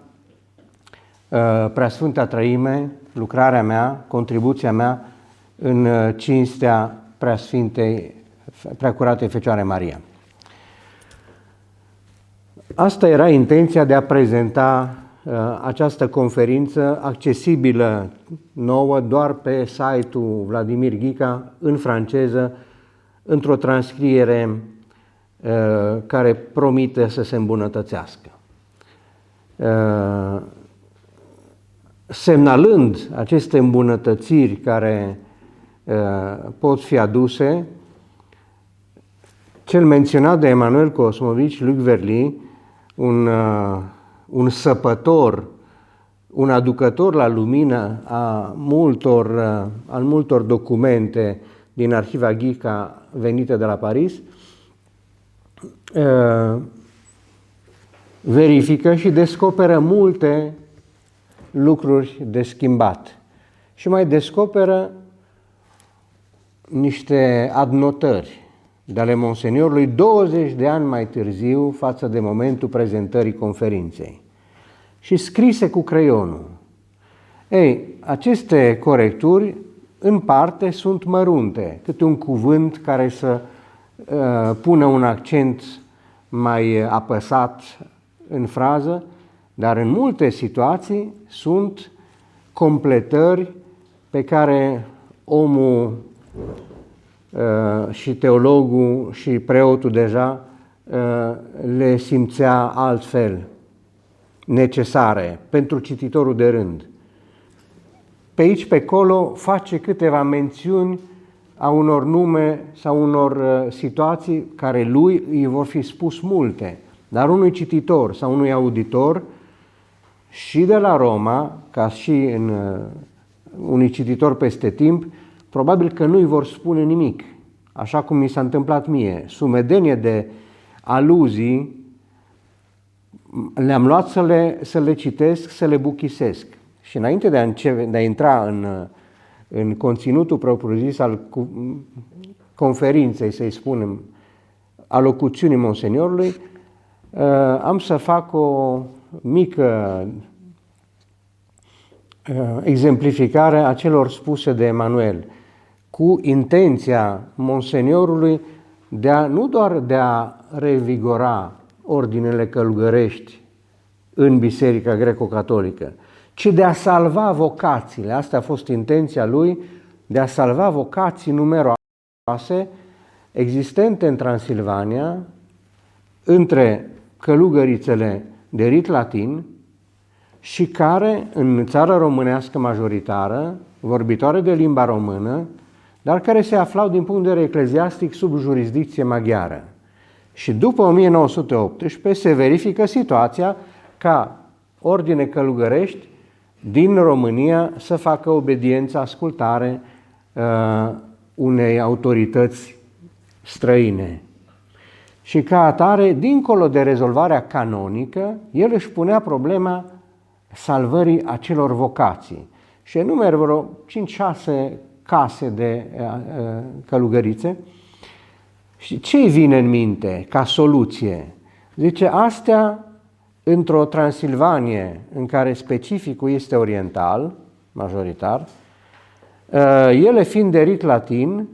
Preasfânta Trăime, lucrarea mea, contribuția mea în cinstea Preasfintei, Preacuratei Fecioare Maria. Asta era intenția de a prezenta această conferință accesibilă nouă doar pe site-ul Vladimir Ghica în franceză, într-o transcriere care promite să se îmbunătățească. Semnalând aceste îmbunătățiri care pot fi aduse, cel menționat de Emanuel Cosmovici, Luc Verly, un săpător, un aducător la lumină al multor documente din arhiva Ghica venite de la Paris, verifică și descoperă multe lucruri de schimbat și mai descoperă niște adnotări de ale Monseniorului 20 de ani mai târziu față de momentul prezentării conferinței și scrise cu creionul. Ei, aceste corecturi, în parte, sunt mărunte, câte un cuvânt care să pună un accent mai apăsat în frază, dar în multe situații sunt completări pe care omul și teologul și preotul deja le simțea altfel, necesare pentru cititorul de rând. Pe aici, pe acolo, face câteva mențiuni a unor nume sau unor situații care lui îi vor fi spus multe, dar unui cititor sau unui auditor și de la Roma, ca și în unui cititor peste timp, probabil că nu îi vor spune nimic, așa cum mi s-a întâmplat mie. Sumedenie de aluzii le-am luat să le citesc, să le buchisesc. Și înainte de a intra în conținutul propriu-zis al conferinței, să-i spunem, alocuțiunii Monseniorului, am să fac o mică exemplificare a celor spuse de Emanuel, cu intenția Monseniorului nu doar de a revigora ordinele călugărești în Biserica Greco-Catolică, ci de a salva vocațiile. Asta a fost intenția lui, de a salva vocații numeroase existente în Transilvania, între călugărițele de rit latin și care, în țara românească majoritară, vorbitoare de limba română, dar care se aflau din punct de vedere ecleziastic sub jurisdicție maghiară. Și după 1918 se verifică situația ca ordine călugărești din România să facă obediență, ascultare unei autorități străine. Și ca atare, dincolo de rezolvarea canonică, el își punea problema salvării acelor vocații. Și enumer vreo 5-6 case de călugărițe. Și ce-i vine în minte ca soluție? Zice, astea într-o Transilvanie în care specificul este oriental, majoritar, ele fiind de rit latin,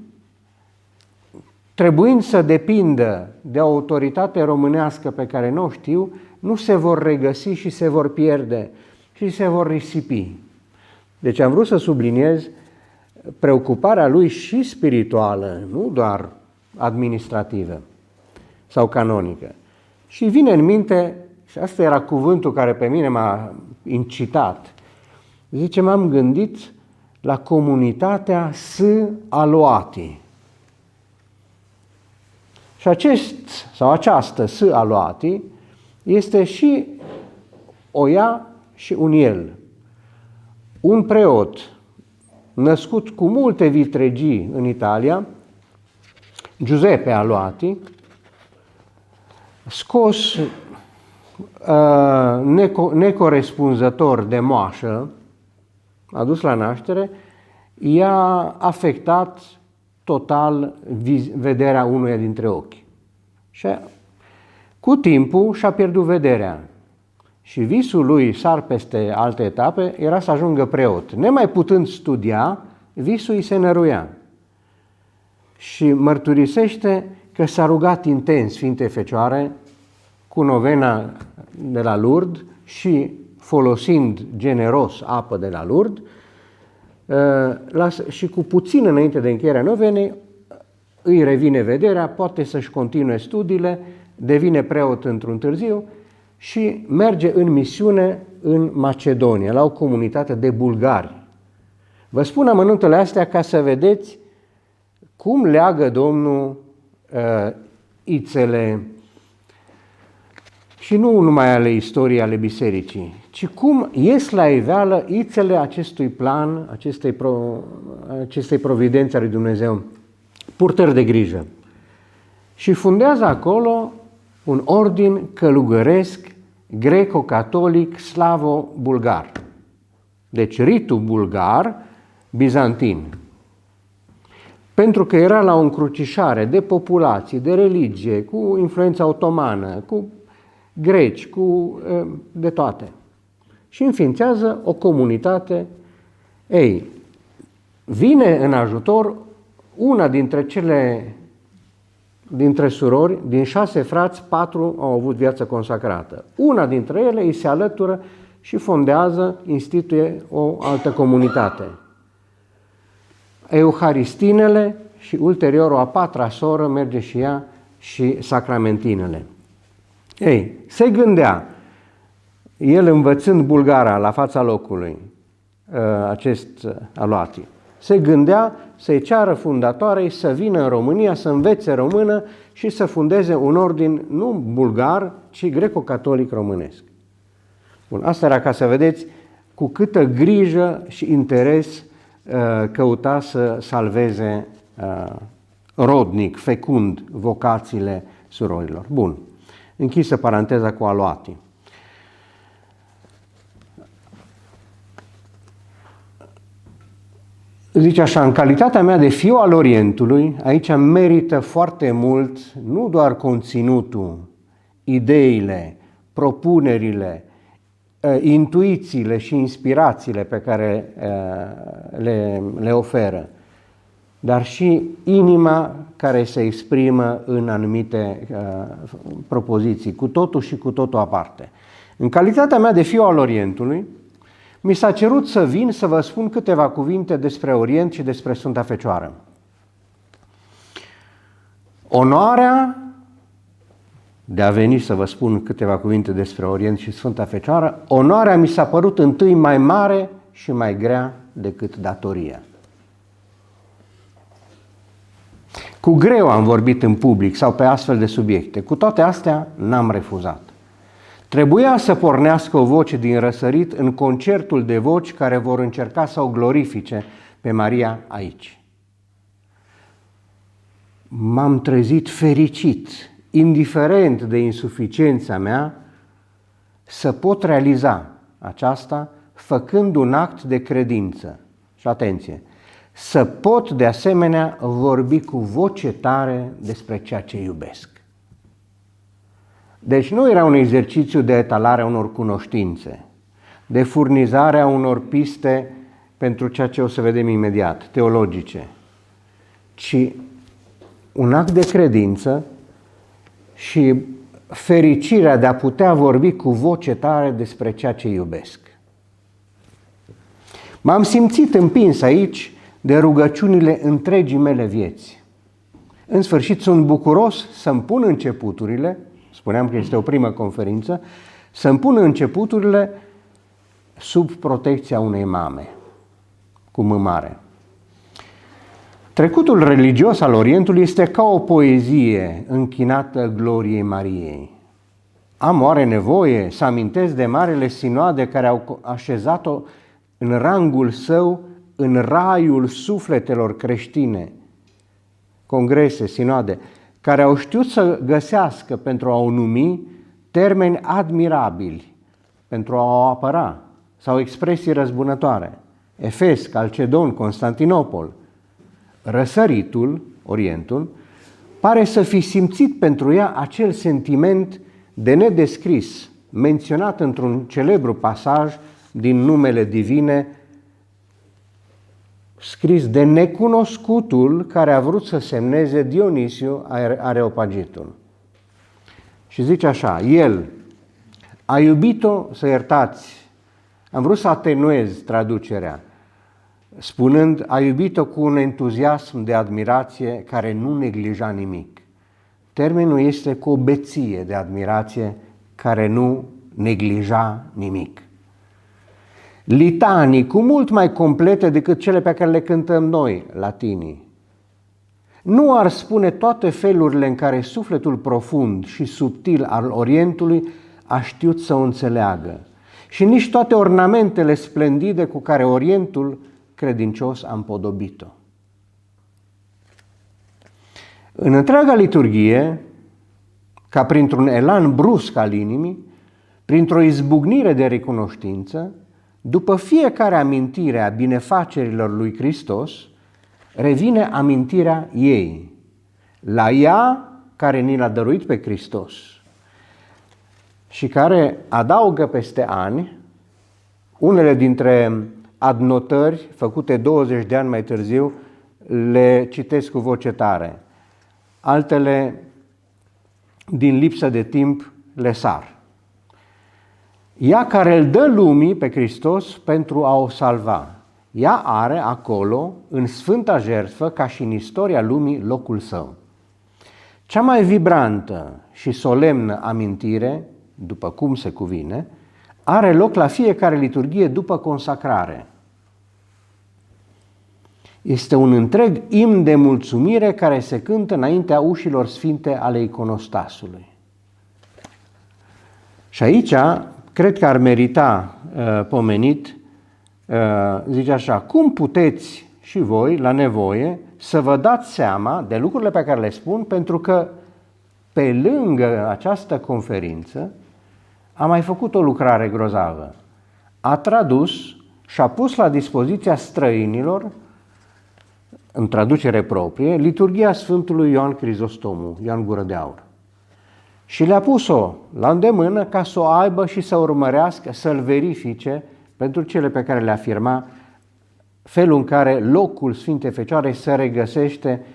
trebuind să depindă de o autoritate românească pe care nu o știu, nu se vor regăsi și se vor pierde și se vor risipi. Deci am vrut să subliniez preocuparea lui și spirituală, nu doar administrativă sau canonică. Și vine în minte, și asta era cuvântul care pe mine m-a incitat, zice, m-am gândit la comunitatea S-Aloati. Și această S-Aloati este și o ea și un el. Un preot născut cu multe vitregii în Italia, Giuseppe Aloati, scos necorespunzător de moașă, adus la naștere, i-a afectat total vederea unuia dintre ochi. Și cu timpul și-a pierdut vederea. Și visul lui, sar peste alte etape, era să ajungă preot. Nemai putând studia, visul îi se năruia. Și mărturisește că s-a rugat intens Sfinte Fecioare cu novena de la Lourdes și folosind generos apă de la Lourdes și cu puțin înainte de încheierea novenei îi revine vederea, poate să-și continue studiile, devine preot într-un târziu și merge în misiune în Macedonia, la o comunitate de bulgari. Vă spun amănuntele astea ca să vedeți cum leagă Domnul ițele, și nu numai ale istoriei, ale bisericii, ci cum ies la iveală ițele acestui plan, acestei providențe a lui Dumnezeu, purtări de grijă. Și fundează acolo un ordin călugăresc greco-catolic slavo-bulgar. Deci ritul bulgar, bizantin. Pentru că era la o încrucișare de populații, de religie, cu influența otomană, cu greci, de toate. Și înființează o comunitate Ei, vine în ajutor una dintre surori, din 6 frați, 4 au avut viață consacrată. Una dintre ele îi se alătură și fondează, instituie o altă comunitate. Euharistinele și ulterior o a 4-a soră merge și ea și sacramentinele. Ei, se gândea, el învățând bulgara la fața locului, acest Aluati, se gândea să-i ceară fundatoarei să vină în România, să învețe română și să fundeze un ordin nu bulgar, ci greco-catolic românesc. Bun, asta era ca să vedeți cu câtă grijă și interes căuta să salveze rodnic, fecund, vocațiile surorilor. Bun, închisă paranteza cu Aluati. Zice așa, în calitatea mea de fiu al Orientului, aici merită foarte mult nu doar conținutul, ideile, propunerile, intuițiile și inspirațiile pe care le oferă, dar și inima care se exprimă în anumite propoziții, cu totul și cu totul aparte. În calitatea mea de fiu al Orientului, mi s-a cerut să vin să vă spun câteva cuvinte despre Orient și despre Sfânta Fecioară. Onoarea de a veni să vă spun câteva cuvinte despre Orient și Sfânta Fecioară, onoarea mi s-a părut întâi mai mare și mai grea decât datoria. Cu greu am vorbit în public sau pe astfel de subiecte. Cu toate astea n-am refuzat. Trebuia să pornească o voce din răsărit în concertul de voci care vor încerca să o glorifice pe Maria aici. M-am trezit fericit, indiferent de insuficiența mea, să pot realiza aceasta făcând un act de credință. Și atenție, să pot de asemenea vorbi cu voce tare despre ceea ce iubesc. Deci nu era un exercițiu de etalare a unor cunoștințe, de furnizare a unor piste pentru ceea ce o să vedem imediat, teologice, ci un act de credință și fericirea de a putea vorbi cu voce tare despre ceea ce iubesc. M-am simțit împins aici de rugăciunile întregii mele vieți. În sfârșit sunt bucuros să-mi pun începuturile, spuneam că este o primă conferință, să-mi pun începuturile sub protecția unei mame, cu M mare. Trecutul religios al Orientului este ca o poezie închinată gloriei Mariei. Am oare nevoie să amintesc de marele sinoade care au așezat-o în rangul său, în raiul sufletelor creștine, congrese, sinoade, care au știut să găsească pentru a o numi termeni admirabili, pentru a o apăra, sau expresii răzbunătoare. Efes, Calcedon, Constantinopol. Răsăritul, Orientul, pare să fi simțit pentru ea acel sentiment de nedescris, menționat într-un celebru pasaj din Numele Divine, scris de necunoscutul care a vrut să semneze Dionisiu Areopagitul. Și zice așa, el a iubit-o, să iertați, am vrut să atenuez traducerea, spunând, a iubit-o cu un entuziasm de admirație care nu neglija nimic. Termenul este cu o beție de admirație care nu neglija nimic. Litanii cu mult mai complete decât cele pe care le cântăm noi, latinii. Nu ar spune toate felurile în care sufletul profund și subtil al Orientului a știut să o înțeleagă și nici toate ornamentele splendide cu care Orientul credincios a împodobit-o. În întreaga liturghie, ca printr-un elan brusc al inimii, printr-o izbucnire de recunoștință, după fiecare amintire a binefacerilor lui Hristos, revine amintirea ei, la ea care ni l-a dăruit pe Hristos și care adaugă peste ani unele dintre adnotări făcute 20 de ani mai târziu le citesc cu voce tare. Altele, din lipsă de timp, le sar. Ea care îl dă lumii pe Hristos pentru a o salva. Ea are acolo, în sfânta jertfă, ca și în istoria lumii, locul său. Cea mai vibrantă și solemnă amintire, după cum se cuvine, are loc la fiecare liturghie după consacrare. Este un întreg imn de mulțumire care se cântă înaintea ușilor sfinte ale iconostasului. Și aici, cred că ar merita pomenit, zice așa: cum puteți și voi, la nevoie, să vă dați seama de lucrurile pe care le spun, pentru că pe lângă această conferință a mai făcut o lucrare grozavă. A tradus și a pus la dispoziția străinilor, în traducere proprie, liturghia Sfântului Ioan Crizostomu, Ioan Gură de Aur. Și le-a pus-o la îndemână ca să o aibă și să urmărească, să-l verifice pentru cele pe care le afirma, felul în care locul Sfintei Fecioare se regăsește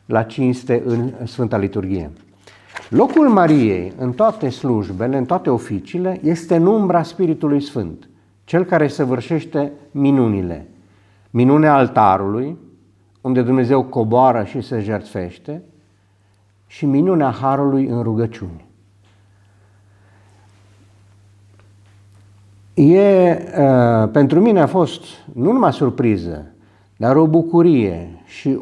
la cinste în Sfânta Liturghie. Locul Mariei în toate slujbele, în toate oficiile, este în umbra Spiritului Sfânt, cel care săvârșește minunile. Minunea altarului, unde Dumnezeu coboară și se jertfește, și minunea Harului în rugăciuni. Pentru mine a fost nu numai surpriză, dar o bucurie și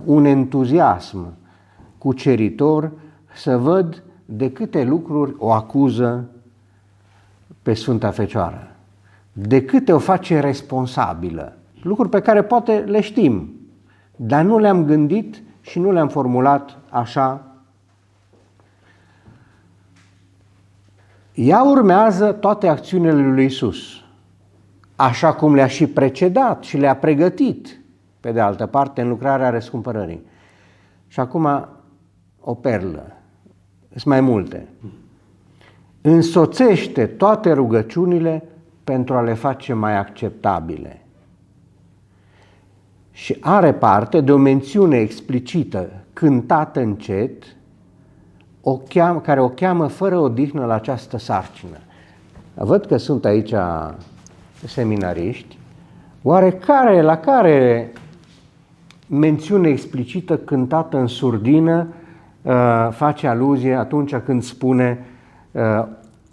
un entuziasm cuceritor să văd de câte lucruri o acuză pe Sfânta Fecioară, de câte o face responsabilă, lucruri pe care poate le știm, dar nu le-am gândit și nu le-am formulat așa. Ea urmează toate acțiunile lui Iisus, așa cum le-a și precedat și le-a pregătit, pe de altă parte, în lucrarea răscumpărării. Și acum o perlă, sunt mai multe. Însoțește toate rugăciunile pentru a le face mai acceptabile. Și are parte de o mențiune explicită, cântată încet, care o cheamă fără odihnă la această sarcină. Văd că sunt aici seminariști. Oare la care mențiune explicită cântată în surdină face aluzie atunci când spune,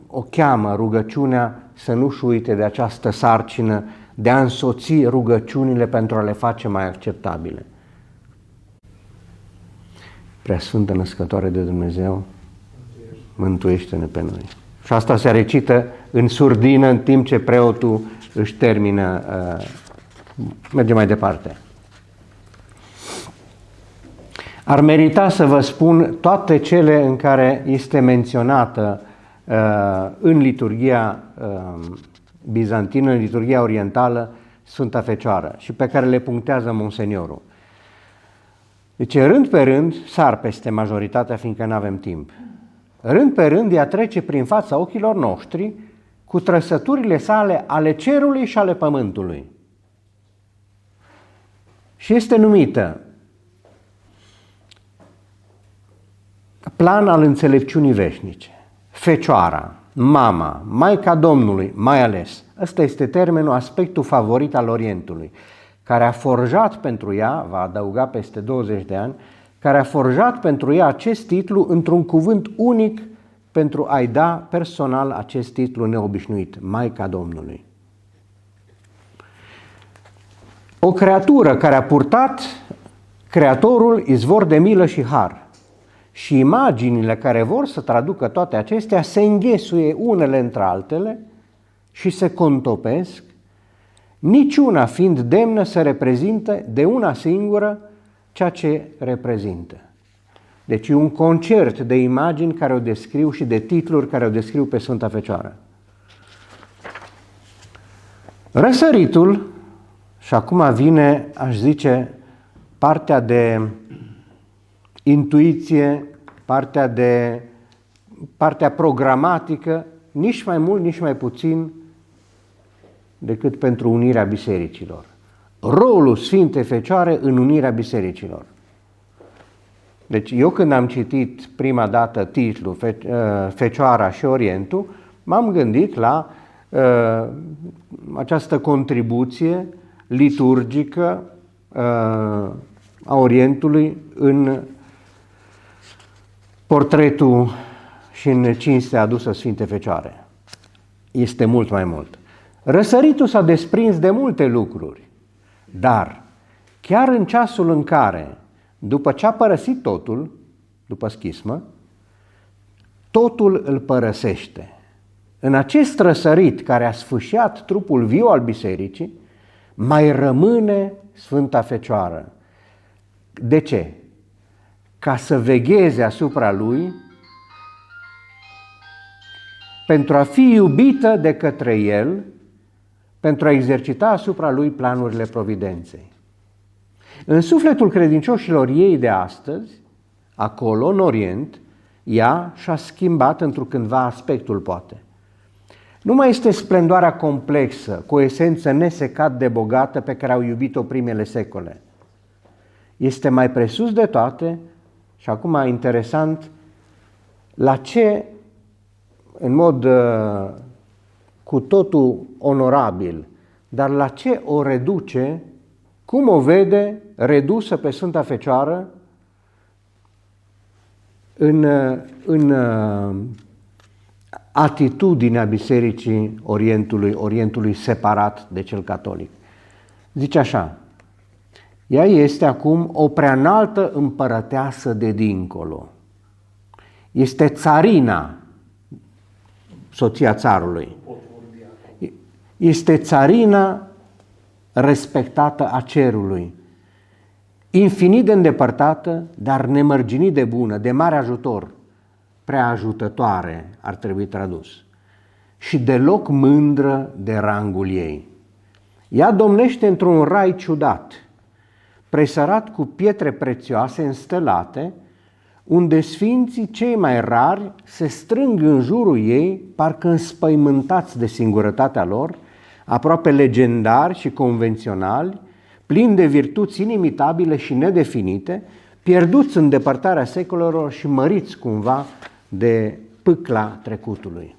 o cheamă rugăciunea să nu-și uite de această sarcină de a însoți rugăciunile pentru a le face mai acceptabile? Preasfântă Născătoare de Dumnezeu, mântuiește-ne pe noi. Și asta se recită în surdină în timp ce preotul își termină, merge mai departe. Ar merita să vă spun toate cele în care este menționată în liturghia bizantină, în liturghia orientală, Sfânta Fecioară și pe care le punctează Monseniorul. Deci, rând pe rând, sar peste majoritatea, fiindcă nu avem timp. Rând pe rând, ea trece prin fața ochilor noștri cu trăsăturile sale ale cerului și ale pământului. Și este numită plan al înțelepciunii veșnice, Fecioara, mama, Maica Domnului, mai ales. Ăsta este termenul, aspectul favorit al Orientului, care a forjat pentru ea, va adăuga peste 20 de ani, care a forjat pentru ea acest titlu într-un cuvânt unic pentru a-i da personal acest titlu neobișnuit, Maica Domnului. O creatură care a purtat Creatorul izvor de milă și har. Și imaginile care vor să traducă toate acestea se înghesuie unele între altele și se contopesc, niciuna fiind demnă să reprezinte de una singură ceea ce reprezintă. Deci e un concert de imagini care o descriu și de titluri care o descriu pe Sfânta Fecioară. Răsăritul, și acum vine, aș zice, partea de intuiție, partea programatică, nici mai mult, nici mai puțin decât pentru unirea bisericilor. Rolul Sfintei Fecioare în unirea bisericilor. Deci eu când am citit prima dată titlul Fecioara și Orientul, m-am gândit la această contribuție liturgică a Orientului în portretul și în cinstea adusă Sfintei Fecioare. Este mult mai mult. Răsăritul s-a desprins de multe lucruri, dar chiar în ceasul în care, după ce a părăsit totul, după schismă, totul îl părăsește. În acest răsărit care a sfâșiat trupul viu al bisericii, mai rămâne Sfânta Fecioară. De ce? Ca să vegheze asupra lui, pentru a fi iubită de către el, pentru a exercita asupra lui planurile providenței. În sufletul credincioșilor ei de astăzi, acolo, în Orient, ea și-a schimbat întrucândva aspectul, poate. Nu mai este splendoarea complexă, cu o esență nesecat de bogată pe care au iubit-o primele secole. Este mai presus de toate, și acum interesant, la ce, în mod cu totul onorabil, dar la ce o reduce, cum o redusă pe Sfânta Fecioară în atitudinea Bisericii Orientului separat de cel catolic. Zice așa: ea este acum o preanaltă împărăteasă de dincolo. Este țarina, soția țarului. Este țarina respectată a cerului, infinit de îndepărtată, dar nemărginit de bună, de mare ajutor, prea ajutătoare ar trebui tradus, și deloc mândră de rangul ei. Ea domnește într-un rai ciudat, presărat cu pietre prețioase înstelate, unde sfinții cei mai rari se strâng în jurul ei, parcă înspăimântați de singurătatea lor, aproape legendari și convenționali, plini de virtuți inimitabile și nedefinite, pierduți în depărtarea secolelor și măriți cumva de pâcla trecutului.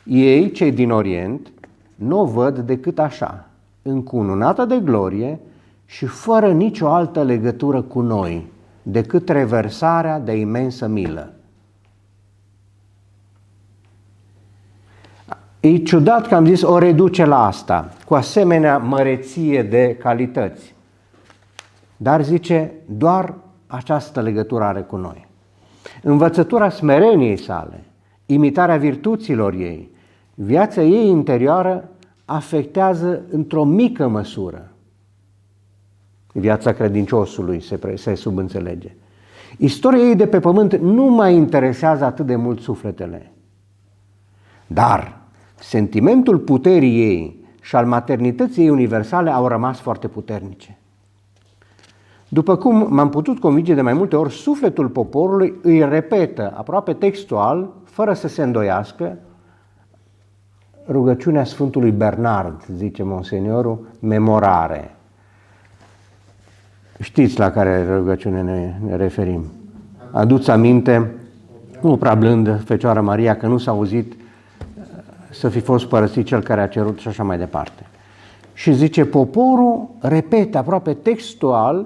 Ei, cei din Orient, nu o văd decât așa, încununată de glorie și fără nicio altă legătură cu noi, decât reversarea de imensă milă. E ciudat că am zis o reduce la asta, cu asemenea măreție de calități. Dar zice, doar această legătură are cu noi. Învățătura smereniei sale, imitarea virtuților ei, viața ei interioară afectează într-o mică măsură viața credinciosului, se subînțelege. Istoria ei de pe pământ nu mai interesează atât de mult sufletele. Dar sentimentul puterii ei și al maternității ei universale au rămas foarte puternice. După cum m-am putut convinge de mai multe ori, sufletul poporului îi repetă aproape textual, fără să se îndoiască, rugăciunea Sfântului Bernard, zice Monseniorul, memorare. Știți la care rugăciune ne referim. Aduți aminte, nu prea blândă, Fecioară Maria, că nu s-a auzit să fi fost părăsit cel care a cerut și așa mai departe. Și zice, poporul repete aproape textual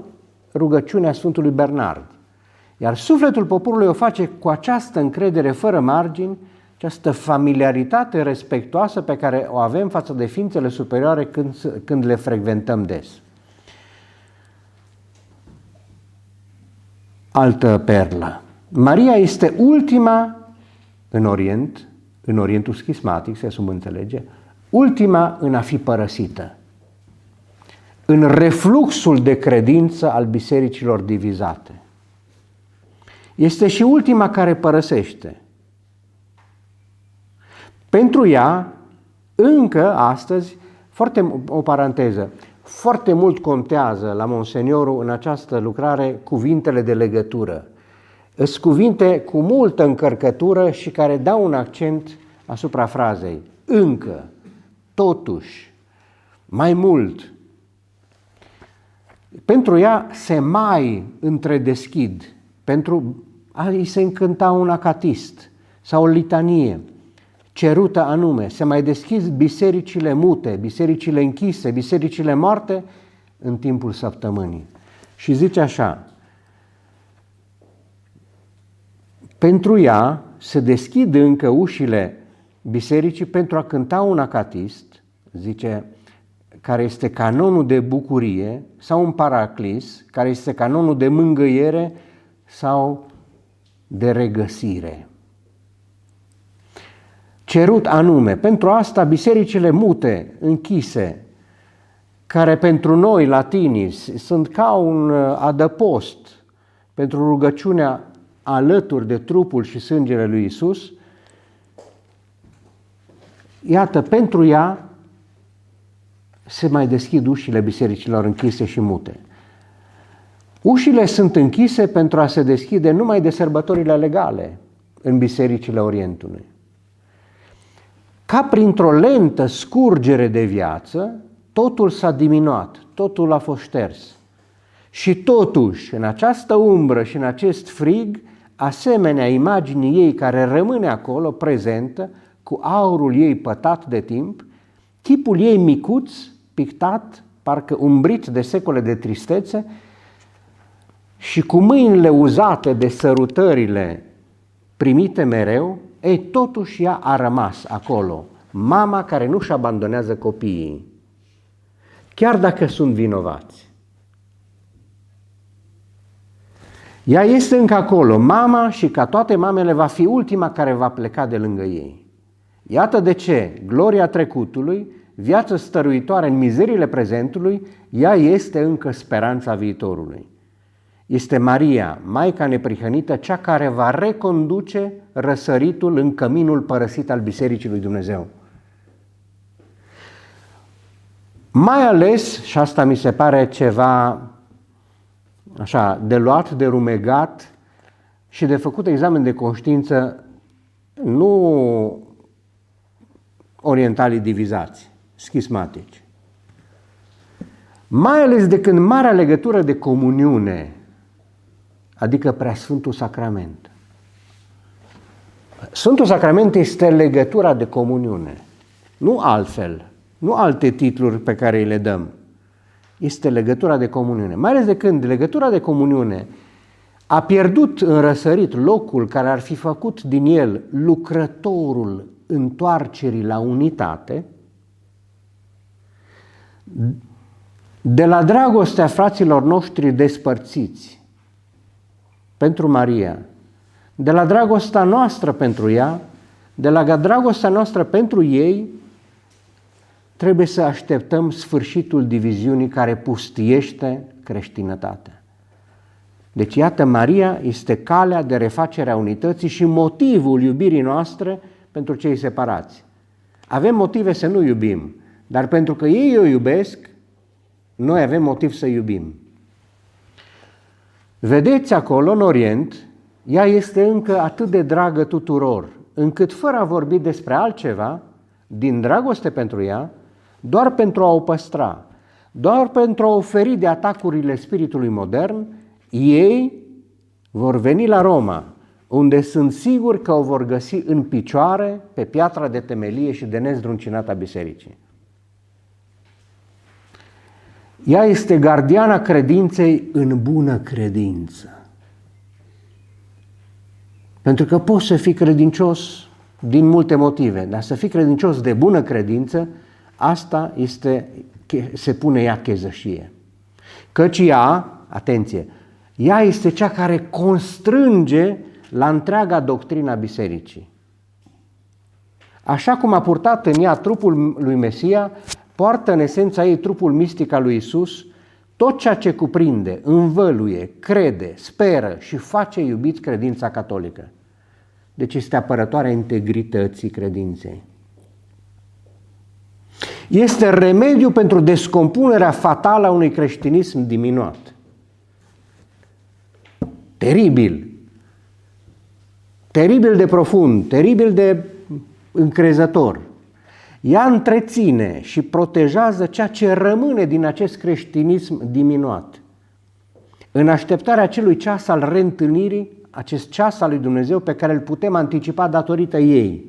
rugăciunea Sfântului Bernard. Iar sufletul poporului o face cu această încredere fără margini, această familiaritate respectuoasă pe care o avem față de ființele superioare când le frecventăm des. Altă perlă. Maria este ultima în Orientul schismatic, se subînțelege, ultima în a fi părăsită. În refluxul de credință al bisericilor divizate. Este și ultima care părăsește. Pentru ea, încă astăzi, o paranteză, foarte mult contează la Monseniorul în această lucrare cuvintele de legătură. Sunt cuvinte cu multă încărcătură și care dau un accent asupra frazei. Încă, totuși, Mai mult, pentru ea se mai întredeschid, pentru a îi se încânta un acatist sau o litanie cerută anume, se mai deschid bisericile mute, bisericile închise, bisericile moarte în timpul săptămânii. Și zice așa, pentru ea se deschid încă ușile bisericii pentru a cânta un acatist, zice, care este canonul de bucurie, sau un paraclis, care este canonul de mângâiere sau de regăsire. Cerut anume, pentru asta bisericile mute, închise, care pentru noi latinii sunt ca un adăpost pentru rugăciunea alături de trupul și sângele lui Iisus, iată, pentru ea se mai deschid ușile bisericilor închise și mute. Ușile sunt închise pentru a se deschide numai de sărbătorile legale în bisericile Orientului. Ca printr-o lentă scurgere de viață, totul s-a diminuat, totul a fost șters. Și totuși, în această umbră și în acest frig, asemenea imaginii ei care rămâne acolo, prezentă, cu aurul ei pătat de timp, chipul ei micuț, pictat, parcă umbrit de secole de tristețe, și cu mâinile uzate de sărutările primite mereu, ei, totuși ea a rămas acolo, mama care nu-și abandonează copiii, chiar dacă sunt vinovați. Ea este încă acolo, mama, și ca toate mamele va fi ultima care va pleca de lângă ei. Iată de ce gloria trecutului, viață stăruitoare în mizeriile prezentului, ea este încă speranța viitorului. Este Maria, Maica neprihănită, cea care va reconduce răsăritul în căminul părăsit al Bisericii lui Dumnezeu. Mai ales, și asta mi se pare ceva așa, de luat, de rumegat și de făcut examen de conștiință, nu orientalii divizați, schismatici. Mai ales de când marea legătură de comuniune, adică Preasfântul Sacrament. Sfântul Sacrament este legătura de comuniune, nu altfel, nu alte titluri pe care îi le dăm. Este legătura de comuniune. Mai ales de când legătura de comuniune a pierdut în răsărit locul care ar fi făcut din el lucrătorul întoarcerii la unitate, de la dragostea fraților noștri despărțiți pentru Maria, de la dragostea noastră pentru ea, de la dragostea noastră pentru ei, trebuie să așteptăm sfârșitul diviziunii care pustiește creștinătatea. Deci iată, Maria este calea de refacere a unității și motivul iubirii noastre pentru cei separați. Avem motive să nu iubim, dar pentru că ei o iubesc, noi avem motiv să iubim. Vedeți acolo, în Orient, ea este încă atât de dragă tuturor, încât fără a vorbi despre altceva, din dragoste pentru ea, doar pentru a o păstra, doar pentru a oferi de atacurile spiritului modern, ei vor veni la Roma, unde sunt sigur că o vor găsi în picioare pe piatra de temelie și de nezdruncinată a bisericii. Ea este gardiana credinței în bună credință. Pentru că poți să fii credincios din multe motive, dar să fii credincios de bună credință, asta se pune ea chezășie. Căci ea, atenție, ea este cea care constrânge la întreaga doctrina bisericii. Așa cum a purtat în ea trupul lui Mesia, poartă în esența ei trupul mistic al lui Iisus, tot ceea ce cuprinde, învăluie, crede, speră și face iubit credința catolică. Deci este apărătoarea integrității credinței. Este remediu pentru descompunerea fatală a unui creștinism diminuat. Teribil. Teribil de profund, teribil de încrezător. Ea întreține și protejează ceea ce rămâne din acest creștinism diminuat. În așteptarea acelui ceas al reîntâlnirii, acest ceas al lui Dumnezeu pe care îl putem anticipa datorită ei.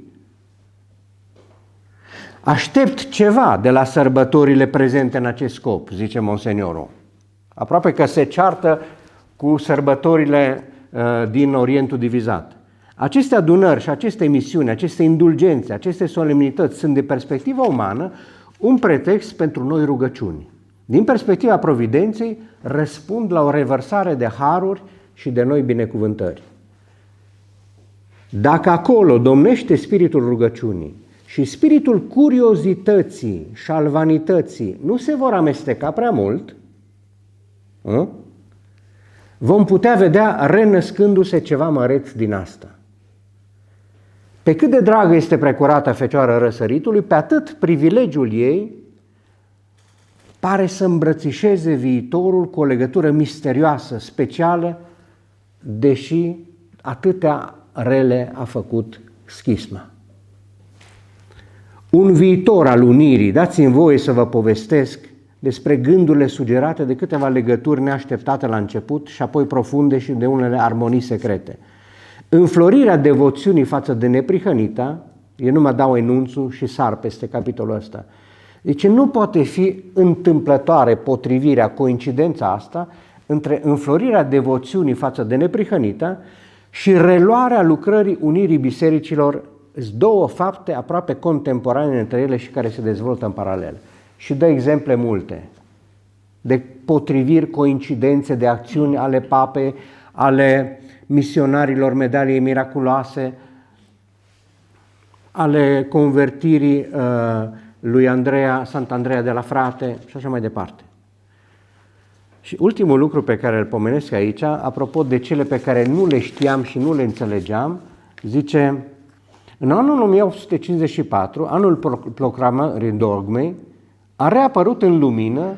Aștept ceva de la sărbătorile prezente în acest scop, zice Monseniorul. Aproape că se ceartă cu sărbătorile din Orientul divizat. Aceste adunări și aceste misiuni, aceste indulgențe, aceste solemnități sunt de perspectiva umană un pretext pentru noi rugăciuni. Din perspectiva providenței răspund la o revărsare de haruri și de noi binecuvântări. Dacă acolo domnește spiritul rugăciunii și spiritul curiozității și al vanității nu se vor amesteca prea mult, vom putea vedea renăscându-se ceva măreț din asta. Pe cât de dragă este Precurata Fecioară Răsăritului, pe atât privilegiul ei pare să îmbrățișeze viitorul cu o legătură misterioasă, specială, deși atâtea rele a făcut schisma. Un viitor al unirii, dați-mi voie să vă povestesc despre gândurile sugerate de câteva legături neașteptate la început și apoi profunde și de unele armonii secrete. Înflorirea devoțiunii față de neprihănita, eu nu mă dau enunțul și sar peste capitolul ăsta. Deci nu poate fi întâmplătoare potrivirea, coincidența asta între înflorirea devoțiunii față de neprihănita și reluarea lucrării unirii bisericilor, două fapte aproape contemporane între ele și care se dezvoltă în paralel. Și dă exemple multe de potriviri, coincidențe, de acțiuni ale papei, ale misionarilor medaliei miraculoase, ale convertirii lui Sant Andreea de la Frate și așa mai departe. Și ultimul lucru pe care îl pomenesc aici, apropo de cele pe care nu le știam și nu le înțelegeam, zice: în anul 1854, anul proclamării dogmei, a reapărut în lumină,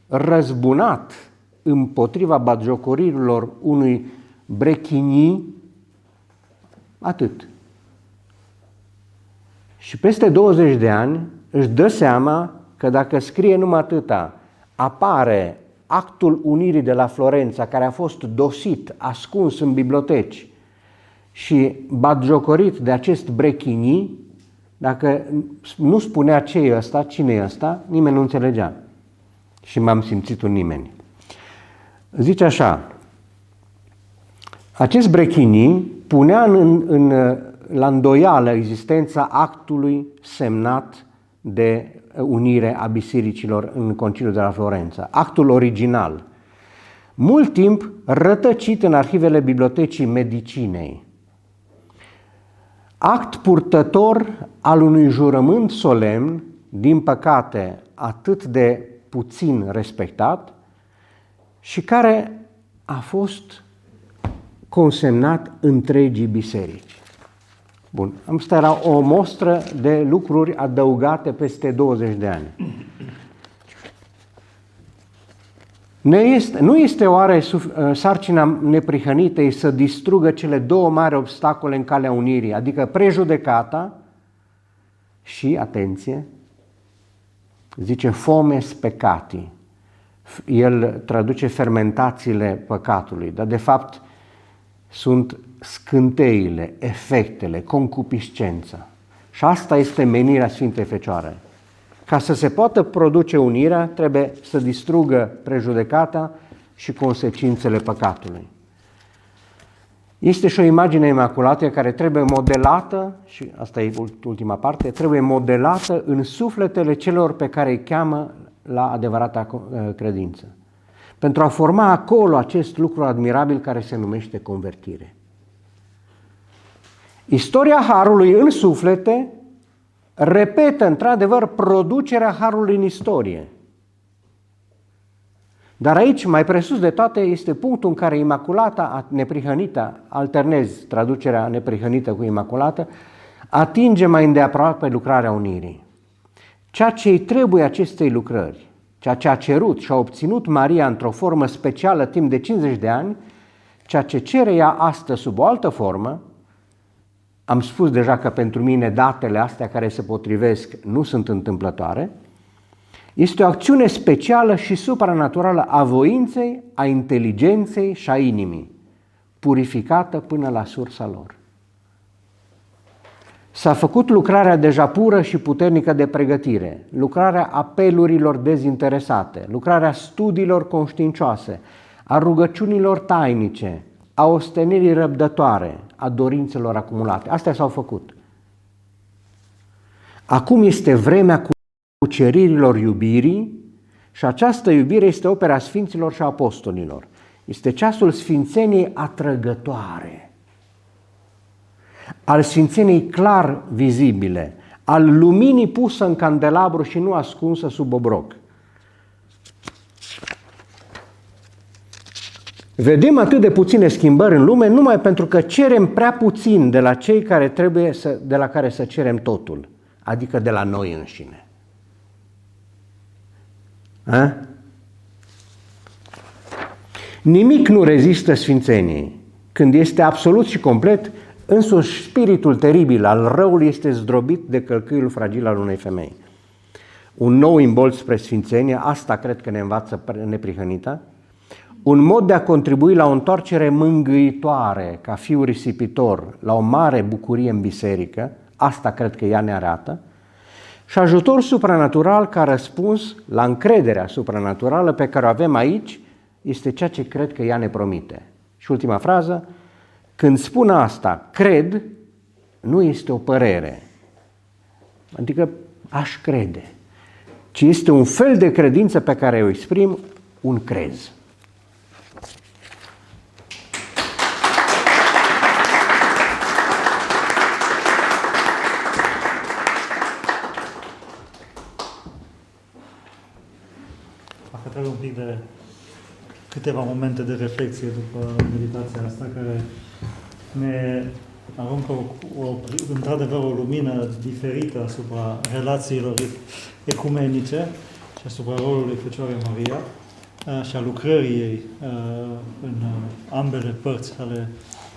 răzbunat împotriva batjocoririlor unui Brechigny, atât. Și peste 20 de ani își dă seama că dacă scrie numai atâta, apare actul unirii de la Florența, care a fost dosit, ascuns în biblioteci și batjocorit de acest Brechigny, dacă nu spunea ce e ăsta, cine e ăsta, nimeni nu înțelegea. Și m-am simțit un nimeni. Zice așa: acest Brechigny punea la îndoială existența actului semnat de unire a bisericilor în Conciliul de la Florența, actul original, mult timp rătăcit în arhivele Bibliotecii Medicinei. Act purtător al unui jurământ solemn, din păcate atât de puțin respectat și care a fost consemnat întregii biserici. Bun, asta era o mostră de lucruri adăugate peste 20 de ani. Nu este oare sarcina neprihănitei să distrugă cele două mari obstacole în calea unirii, adică prejudecata și, atenție, zice fomes peccati. El traduce fermentațiile păcatului, dar de fapt sunt scânteile, efectele, concupiscența. Și asta este menirea Sfintei Fecioare. Ca să se poată produce unirea, trebuie să distrugă prejudecata și consecințele păcatului. Este și o imagine imaculată care trebuie modelată, și asta e ultima parte, trebuie modelată în sufletele celor pe care îi cheamă la adevărata credință. Pentru a forma acolo acest lucru admirabil care se numește convertire. Istoria Harului în suflete repetă într-adevăr producerea Harului în istorie. Dar aici, mai presus de toate, este punctul în care Imaculata neprihănită, alternez traducerea neprihănită cu Imaculată, atinge mai îndeaproape lucrarea unirii. Ceea ce îi trebuie acestei lucrări, ceea ce a cerut și a obținut Maria într-o formă specială timp de 50 de ani, ceea ce cere ea astăzi sub o altă formă, Am spus deja că pentru mine datele astea care se potrivesc nu sunt întâmplătoare. Este o acțiune specială și supranaturală a voinței, a inteligenței și a inimii, purificată până la sursa lor. S-a făcut lucrarea deja pură și puternică de pregătire, lucrarea apelurilor dezinteresate, lucrarea studiilor conștiincioase, a rugăciunilor tainice, a ostenirii răbdătoare, a dorințelor acumulate. Astea s-au făcut. Acum este vremea cuceririlor iubirii și această iubire este opera Sfinților și Apostolilor. Este ceasul sfințeniei atrăgătoare, al sfințeniei clar vizibile, al luminii pusă în candelabru și nu ascunsă sub obroc. Vedem atât de puține schimbări în lume numai pentru că cerem prea puțin de la cei care de la care să cerem totul, adică de la noi înșine. A? Nimic nu rezistă sfințeniei. Când este absolut și complet, însuși spiritul teribil al răului este zdrobit de călcâiul fragil al unei femei. Un nou imbold spre sfințenie, asta cred că ne învață neprihănită, un mod de a contribui la o întoarcere mângâitoare ca fiu risipitor, la o mare bucurie în biserică, asta cred că ea ne arată, și ajutor supranatural ca răspuns la încrederea supranaturală pe care o avem aici, este ceea ce cred că ea ne promite. Și ultima frază, când spun asta, cred, nu este o părere, adică aș crede, ci este un fel de credință pe care o exprim, un crez. Dacă trebuie un pic de câteva momente de reflexie după meditația asta, care ne aruncă într-adevăr o lumină diferită asupra relațiilor ecumenice și asupra rolului Fecioarei Maria și a lucrării ei în ambele părți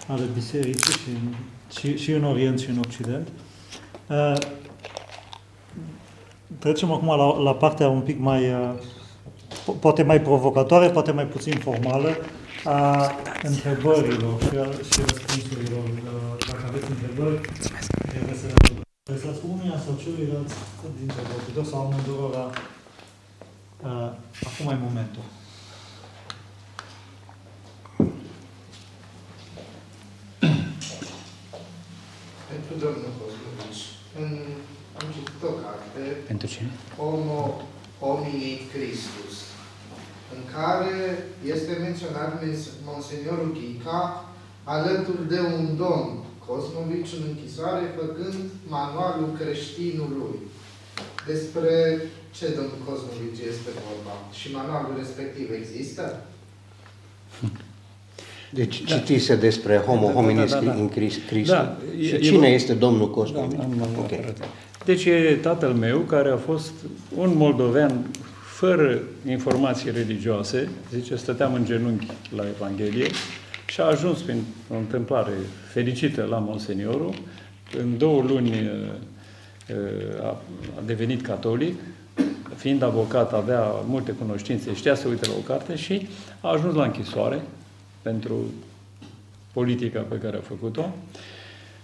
ale bisericii și în Orient și în Occident. Trecem acum la partea un pic mai poate mai provocatoare, poate mai puțin formală, a întrebărilor și răspunsurilor. Dacă aveți întrebări, trebuie să le adresați unuia sau celuilalt dintre vorbitori sau amândurora. Acum e momentul. Pentru domnul Cosmovici, am citit o carte, Pentru cine? Homo Homini Christus, în care este menționat Monseniorul Ghica alături de un domn Cosmovici în închisoare, făcând manualul creștinului. Despre ce domnul Cosmovici este vorba? Și manualul respectiv există? Deci citise despre Homo hominis in Christus. Da, și cine este domnul Cosmovici? Okay. Deci e tatăl meu, care a fost un moldovean fără informații religioase, zice, stăteam în genunchi la Evanghelie și a ajuns prin o întâmplare fericită la Monseniorul. În 2 luni a devenit catolic, fiind avocat, avea multe cunoștințe, știa să uite la o carte și a ajuns la închisoare pentru politica pe care a făcut-o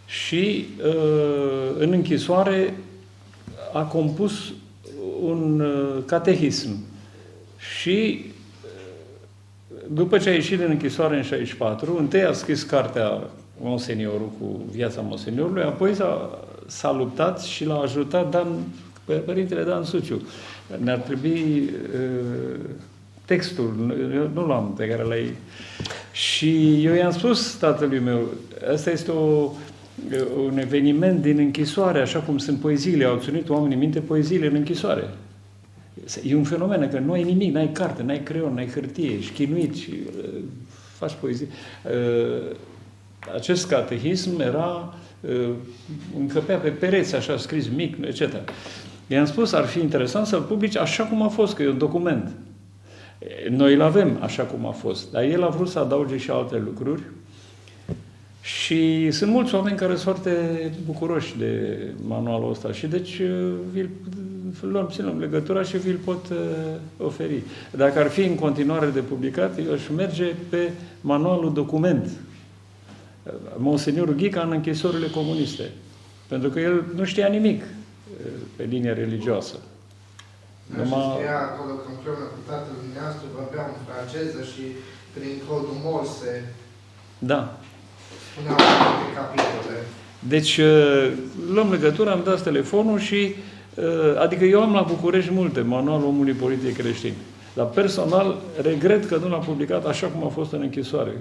și în închisoare a compus un catehism și după ce a ieșit din închisoare în 64, întâi a scris cartea Monseniorul cu viața Monseniorului, apoi s-a luptat și l-a ajutat Părintele Dan Suciu. Ne-ar trebui textul, eu nu l-am pe care l-ai... Și eu i-am spus tatălui meu, ăsta este un eveniment din închisoare, așa cum sunt poeziile, au ținut oamenii minte poeziile în închisoare. E un fenomen, că nu ai nimic, n-ai carte, n-ai creion, n-ai hârtie, ești chinuit și faci poezie. Acest catehism încăpea pe pereți, așa scris mic, etc. I-am spus, ar fi interesant să-l publici așa cum a fost, că e un document. Noi îl avem așa cum a fost, dar el a vrut să adauge și alte lucruri Și sunt mulți oameni care sunt foarte bucuroși de manualul ăsta și deci ținem legătura și vi-l pot oferi. Dacă ar fi în continuare de publicat, eu aș merge pe manualul document. Monseniorul Ghica în închisorile comuniste. Pentru că el nu știa nimic pe linie religioasă. Și scria acolo că împreună cu tatăl dumneavoastră vorbeau în franceză și prin codul Morse Da. spuneau multe capitole. Deci luăm legătura, am dat telefonul și adică eu am la București multe, manualul omului politic creștin. Dar personal regret că nu l-am publicat așa cum a fost în închisoare.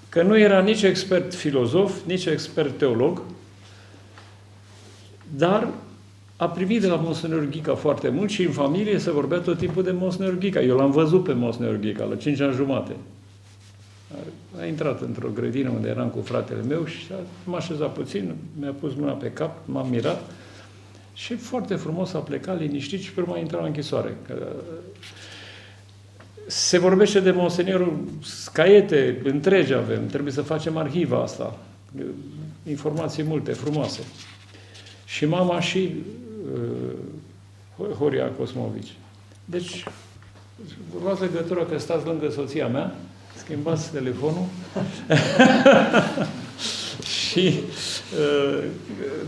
Că nu era nici expert filozof, nici expert teolog, dar a primit de la Monsenior Ghica foarte mult și în familie se vorbea tot timpul de Monsenior Ghica. Eu l-am văzut pe Monsenior Ghica la 5 ani jumate. A intrat într-o grădină unde eram cu fratele meu și m-a așezat puțin, mi-a pus mâna pe cap, m-am mirat și foarte frumos a plecat, liniștit și pe urmă a intrat la închisoare. Se vorbește de Monseniorul, caiete întregi avem, trebuie să facem arhiva asta. Informații multe, frumoase. Și mama și Horia Cosmovici. Deci, luați legătura că stați lângă soția mea, schimbați telefonul și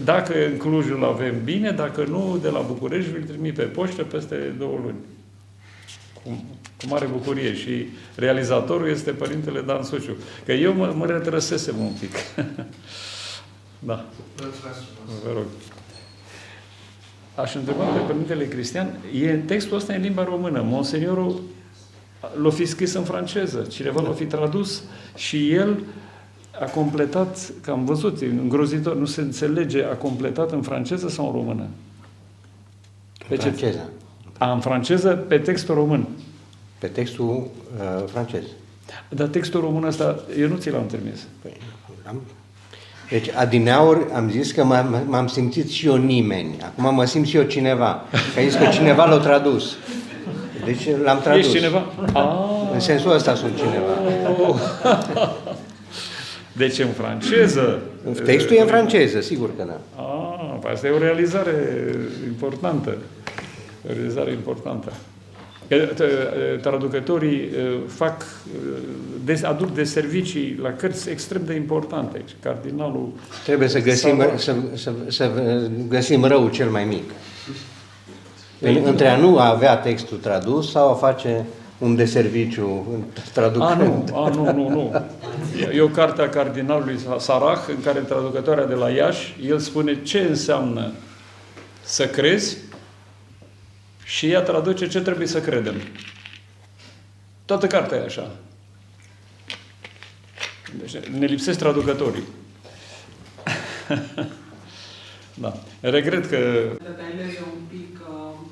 dacă în Cluj îl avem bine, dacă nu, de la București vi-l trimit pe poștă peste 2 luni. Cu mare bucurie. Și realizatorul este Părintele Dan Suciu. Că eu mă retrăsesem un pic. Da. Vă rog. Aș întreba pe Părintele Cristian, textul ăsta e în limba română. Monseniorul l-a fi scris în franceză. Cineva l-a fi tradus și el a completat, că am văzut, îngrozitor, nu se înțelege, a completat în franceză sau în română? În franceză. În franceză, pe textul român. Pe textul francez. Dar textul român ăsta, eu nu ți l-am trimis. Deci, adineauri am zis că m-am simțit și eu nimeni. Acum mă simt și eu cineva. Că ai zis că cineva l-a tradus. Deci l-am tradus. Ești cineva? În sensul ăsta sunt cineva. Deci în franceză. Textul e în franceză, sigur că da. Asta e o realizare importantă. O realizare importantă. Traducătorii aduc de servicii la cărți extrem de importante. Cardinalul... Trebuie să găsim răul cel mai mic. Între a nu avea textul tradus sau a face un deserviciu traducând. Nu. E o carte a cardinalului Sarah, în care traducătoarea de la Iași, el spune ce înseamnă să crezi și ea traduce ce trebuie să credem. Toată cartea e așa. Deci ne lipsesc traducătorii. Da. Regret că... Detaileze un pic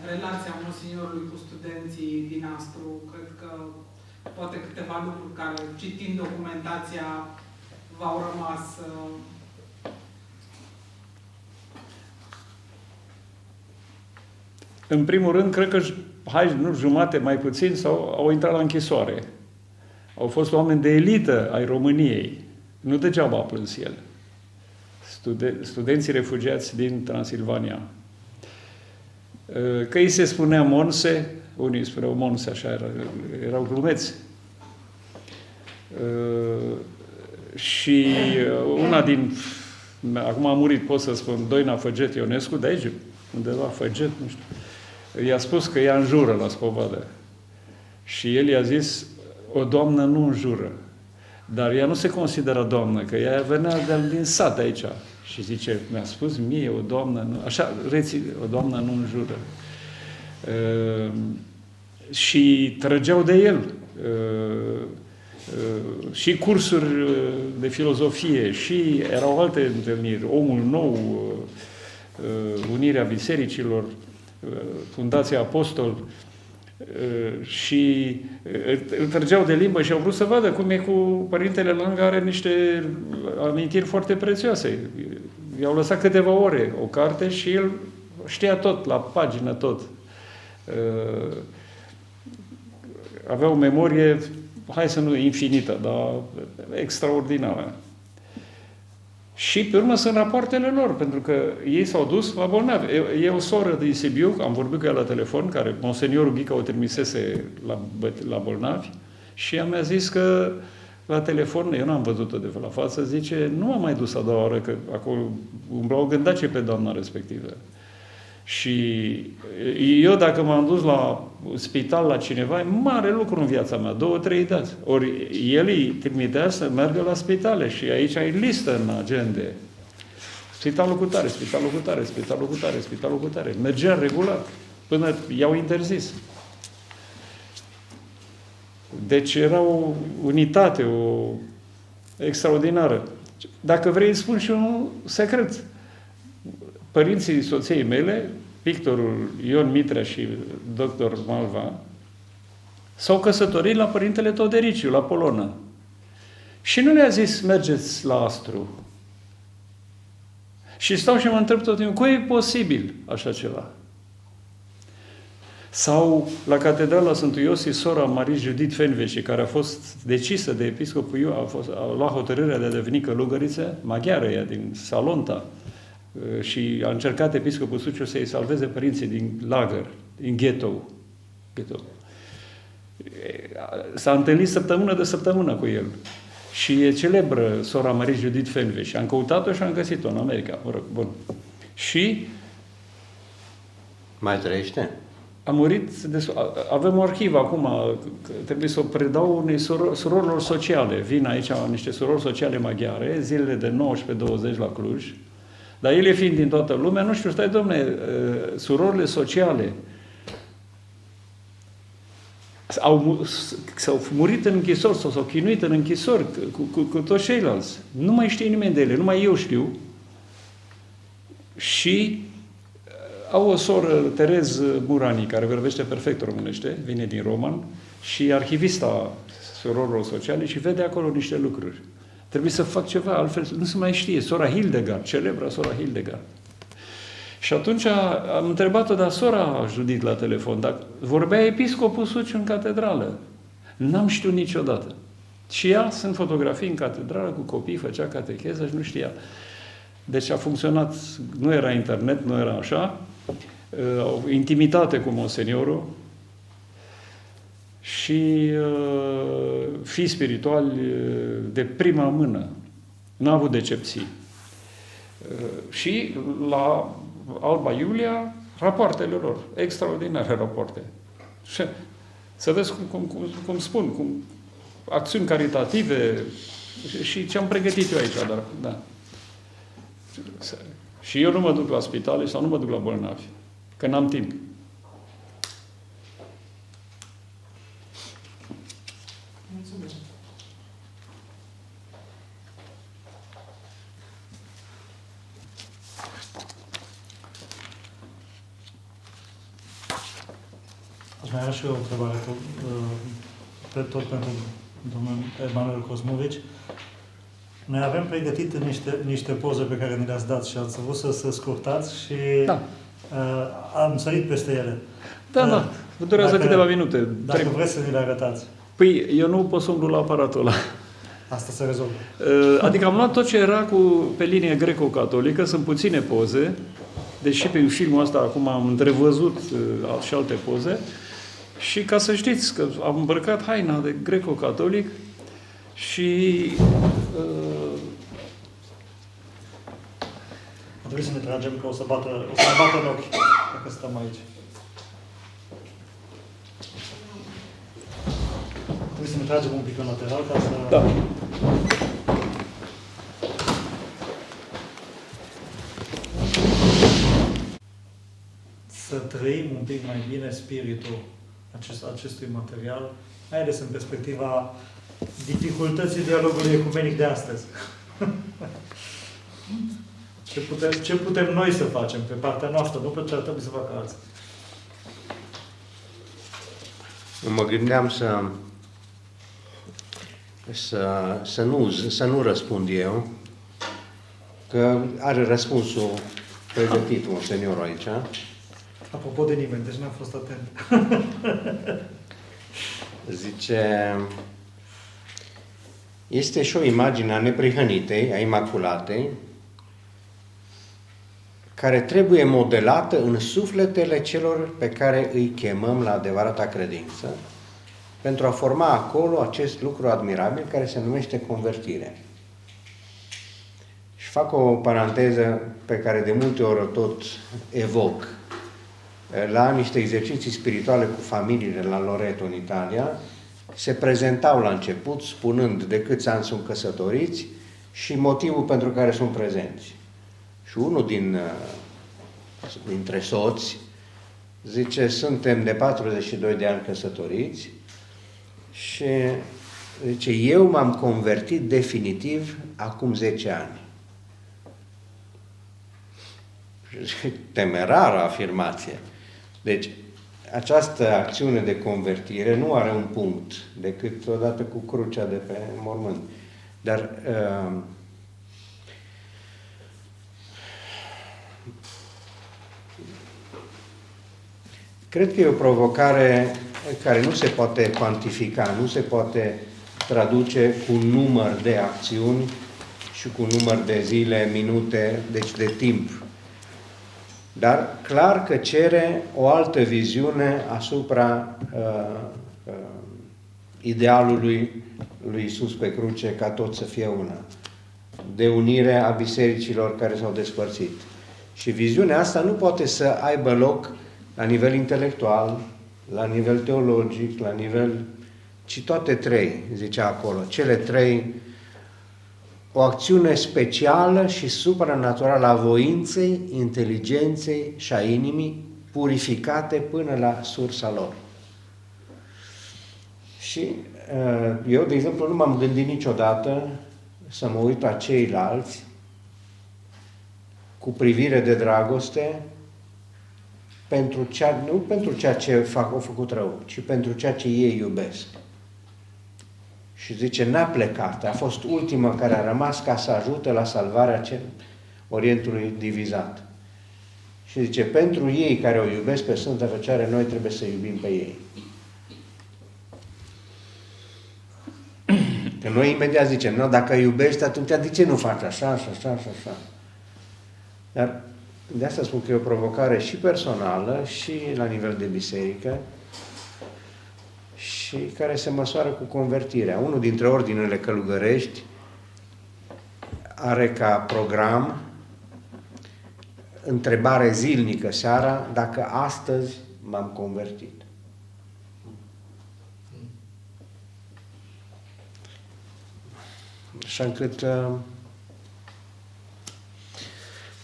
relația Monseniorului cu studenții din Astru. Cred că poate câteva lucruri care, citind documentația, v-au rămas... În primul rând, cred că, jumate, mai puțin, sau au intrat la închisoare. Au fost oameni de elită ai României. Nu degeaba a plâns el. Studenții refugiați din Transilvania. Că îi se spunea Monse, unii spuneau Monse, așa erau glumeți. Și una din, acum a murit, pot să spun, Doina Făget Ionescu, de aici, undeva Făget, nu știu, i-a spus că ea înjură la spovadă. Și el i-a zis, o doamnă nu înjură. Dar ea nu se consideră doamnă, că ea venea din sat aici. Și zice, mi-a spus mie, o doamnă nu... Așa, o doamnă nu înjură. Și trăgeau de el. Și cursuri de filozofie, și erau alte întâlniri. Omul Nou, Unirea Bisericilor, Fundația Apostol, și îl trăgeau de limbă și au vrut să vadă cum e cu Părintele Langa, are niște amintiri foarte prețioase. I-au lăsat câteva ore o carte și el știa tot, la pagină tot. Avea o memorie hai să nu infinită, dar extraordinară. Și pe urmă sunt rapoartele lor, pentru că ei s-au dus la bolnavi. E o soră din Sibiu, am vorbit cu ea la telefon, care Monseniorul Ghica o trimisese la bolnavi și ea mi-a zis că la telefon, eu n-am văzut-o de la față, zice, nu m-am mai dus a doua oară, că acolo umblau gândace pe doamna respectivă. Și eu, dacă m-am dus la spital la cineva, e mare lucru în viața mea, 2-3 dată. Ori el îi trimitea să meargă la spitale și aici ai listă în agende. Spitalul cu tare, spitalul cu tare, spitalul cu tare, spitalul cu tare. Mergea regulat, până i-au interzis. Deci era o unitate, o extraordinară. Dacă vrei, îți spun și un secret. Părinții soției mele, pictorul Ion Mitrea și dr. Malva, s-au căsătorit la părintele Todericiu, la Polonă. Și nu le-a zis, mergeți la Astru. Și stau și mă întreb tot timpul, cum e posibil așa ceva? Sau la Catedrala Sfântul Iosif, sora Marie Judith Fenveci, care a fost decisă de episcopul Ioan, a luat hotărârea de a deveni călugăriță, maghiară ea, din Salonta, și a încercat episcopul Suciu să-i salveze părinții din lagăr, din ghetto. S-a întâlnit săptămână de săptămână cu el. Și e celebră sora Marie Judith Fenveci. Am căutat-o și am găsit-o în America. Mă rog, bun. Și Mai trăiește? a murit, avem o arhivă acum, trebuie să o predau unei surorilor sociale. Vin aici niște surori sociale maghiare, zilele de 19-20 la Cluj, dar ele fiind din toată lumea, nu știu, stai domne, surorile sociale s-au murit în închisori sau s-au chinuit în închisori cu toți ceilalți. Nu mai știe nimeni de ele, numai eu știu. Și au o soră, Terez Burani, care vorbește perfect românește, vine din Roman, și arhivista surorilor sociale și vede acolo niște lucruri. Trebuie să fac ceva, altfel nu se mai știe. Sora Hildegard, celebra sora Hildegard. Și atunci am întrebat-o, dar sora Judith la telefon, dar vorbea episcopul Suciu în catedrală. N-am știut niciodată. Și ea, sunt fotografii în catedrală cu copii, făcea catecheză și nu știa. Deci a funcționat, nu era internet, nu era așa, intimitate cu Monseniorul și fii spirituali de prima mână. N-a avut decepții. Și la Alba Iulia, rapoartele lor, extraordinare rapoarte. Și să vezi cum spun, acțiuni caritative și ce am pregătit eu aici, dar da. Și eu nu mă duc la spitale sau nu mă duc la bolnavi, că n-am timp. Mulțumesc. Aș mai avea și eu o întrebare tot pentru domnul Emanuel Cosmovici. Noi avem pregătite niște poze pe care ni le-ați dat și ați vrut să scurtați și Da. Am sărit peste ele. Da. Durează câteva minute. Dacă vreți să ni le arătați. Păi, eu nu pot să umblu la aparatul ăla. Asta se rezolvă. Adică am luat tot ce era pe linie greco-catolică, sunt puține poze, deși pe filmul ăsta acum am întrevăzut și alte poze, și ca să știți că am îmbrăcat haina de greco-catolic și Trebuie să ne tragem că o să ne bată în ochi dacă stăm aici. Trebuie să ne tragem un pic în lateral ca să... da. Să trăim un pic mai bine spiritul acestui material, mai ales în perspectiva dificultății dialogului ecumenic de astăzi. Ce putem noi să facem pe partea noastră, nu pe ce ar trebui să facă alții. Mă gândeam să nu răspund eu, că are răspunsul pregătit un senior aici. Apropo de nimeni, deci n-am fost atent. Zice, este și o imagine a neprihănitei, a Imaculatei, care trebuie modelată în sufletele celor pe care îi chemăm la adevărata credință, pentru a forma acolo acest lucru admirabil care se numește convertire. Și fac o paranteză pe care de multe ori tot evoc. La niște exerciții spirituale cu familiile la Loreto, în Italia, se prezentau la început spunând de câți ani sunt căsătoriți și motivul pentru care sunt prezenți. Și unul dintre soți zice, suntem de 42 de ani căsătoriți și zice, eu m-am convertit definitiv acum 10 ani. Temerară afirmație. Deci, această acțiune de convertire nu are un punct, decât odată cu crucea de pe mormânt. Dar cred că e o provocare care nu se poate cuantifica, nu se poate traduce cu un număr de acțiuni și cu un număr de zile, minute, deci de timp. Dar clar că cere o altă viziune asupra idealului lui Iisus pe cruce, ca tot să fie una, de unire a bisericilor care s-au despărțit. Și viziunea asta nu poate să aibă loc la nivel intelectual, la nivel teologic, la nivel... ci toate trei, zicea acolo, cele trei, o acțiune specială și supranaturală a voinței, inteligenței și a inimii, purificate până la sursa lor. Și eu, de exemplu, nu m-am gândit niciodată să mă uit la ceilalți cu privire de dragoste, nu pentru ceea ce au făcut rău, ci pentru ceea ce ei iubesc. Și zice, n-a plecat, a fost ultima care a rămas ca să ajute la salvarea Orientului divizat. Și zice, pentru ei care o iubesc pe Sfânta Fecioară, noi trebuie să iubim pe ei. Că noi imediat zicem, nu, dacă iubești, atunci de ce nu faci așa și așa și așa? Dar de asta spun că e o provocare și personală și la nivel de biserică și care se măsoară cu convertirea. Unul dintre ordinele călugărești are ca program întrebare zilnică seara, dacă astăzi m-am convertit. Așa încât...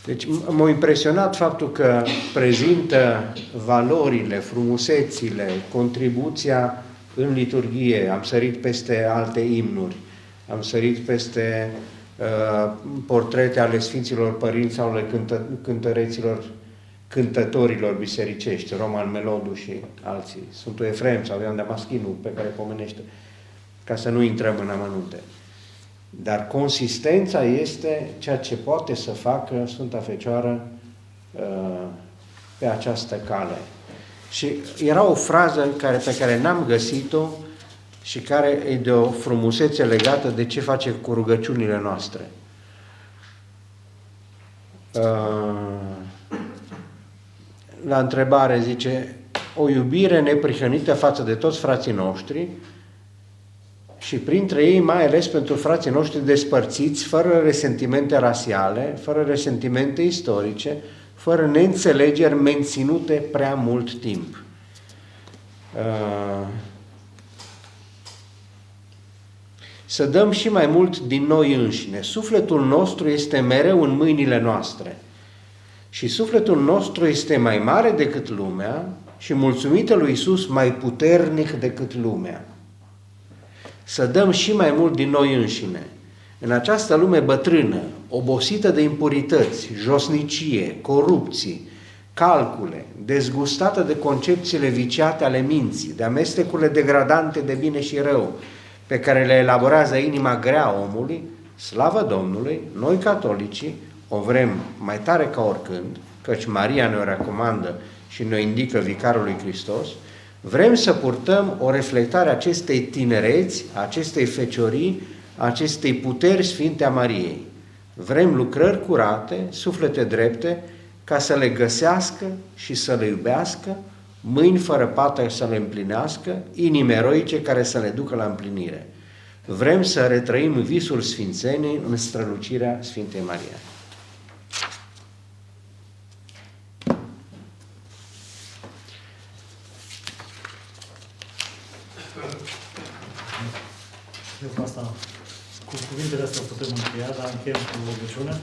Deci m-a impresionat faptul că prezintă valorile, frumusețile, contribuția în liturghie. Am sărit peste alte imnuri, am sărit peste portrete ale Sfinților Părinți sau ale cântătorilor bisericești, Roman Melodu și alții, Sfântul Efrem sau Ioan Damaschinu, pe care pomenește, ca să nu intrăm în amănunte. Dar consistența este ceea ce poate să facă Sfânta Fecioară pe această cale. Și era o frază pe care n-am găsit-o și care e de o frumusețe legată de ce face cu rugăciunile noastre. La întrebare zice, o iubire neprihănită față de toți frații noștri și printre ei mai ales pentru frații noștri despărțiți, fără resentimente rasiale, fără resentimente istorice, fără neînțelegeri menținute prea mult timp. Să dăm și mai mult din noi înșine. Sufletul nostru este mereu în mâinile noastre și sufletul nostru este mai mare decât lumea și mulțumită lui Iisus mai puternic decât lumea. Să dăm și mai mult din noi înșine. În această lume bătrână, obosită de impurități, josnicie, corupții, calcule, dezgustată de concepțiile viciate ale minții, de amestecurile degradante de bine și rău, pe care le elaborează inima grea a omului, slavă Domnului, noi catolicii o vrem mai tare ca oricând, căci Maria ne-o recomandă și ne indică Vicarul lui Hristos, vrem să purtăm o reflectare a acestei tinereți, a acestei feciorii, acestei puteri sfinte a Mariei. Vrem lucrări curate, suflete drepte, ca să le găsească și să le iubească, mâini fără pată să le împlinească, inimi eroice care să le ducă la împlinire. Vrem să retrăim visul sfințenii în strălucirea Sfintei Maria. Eu cu asta, cu cuvintele astea putem încheia, dar încheiem cu rugăciune.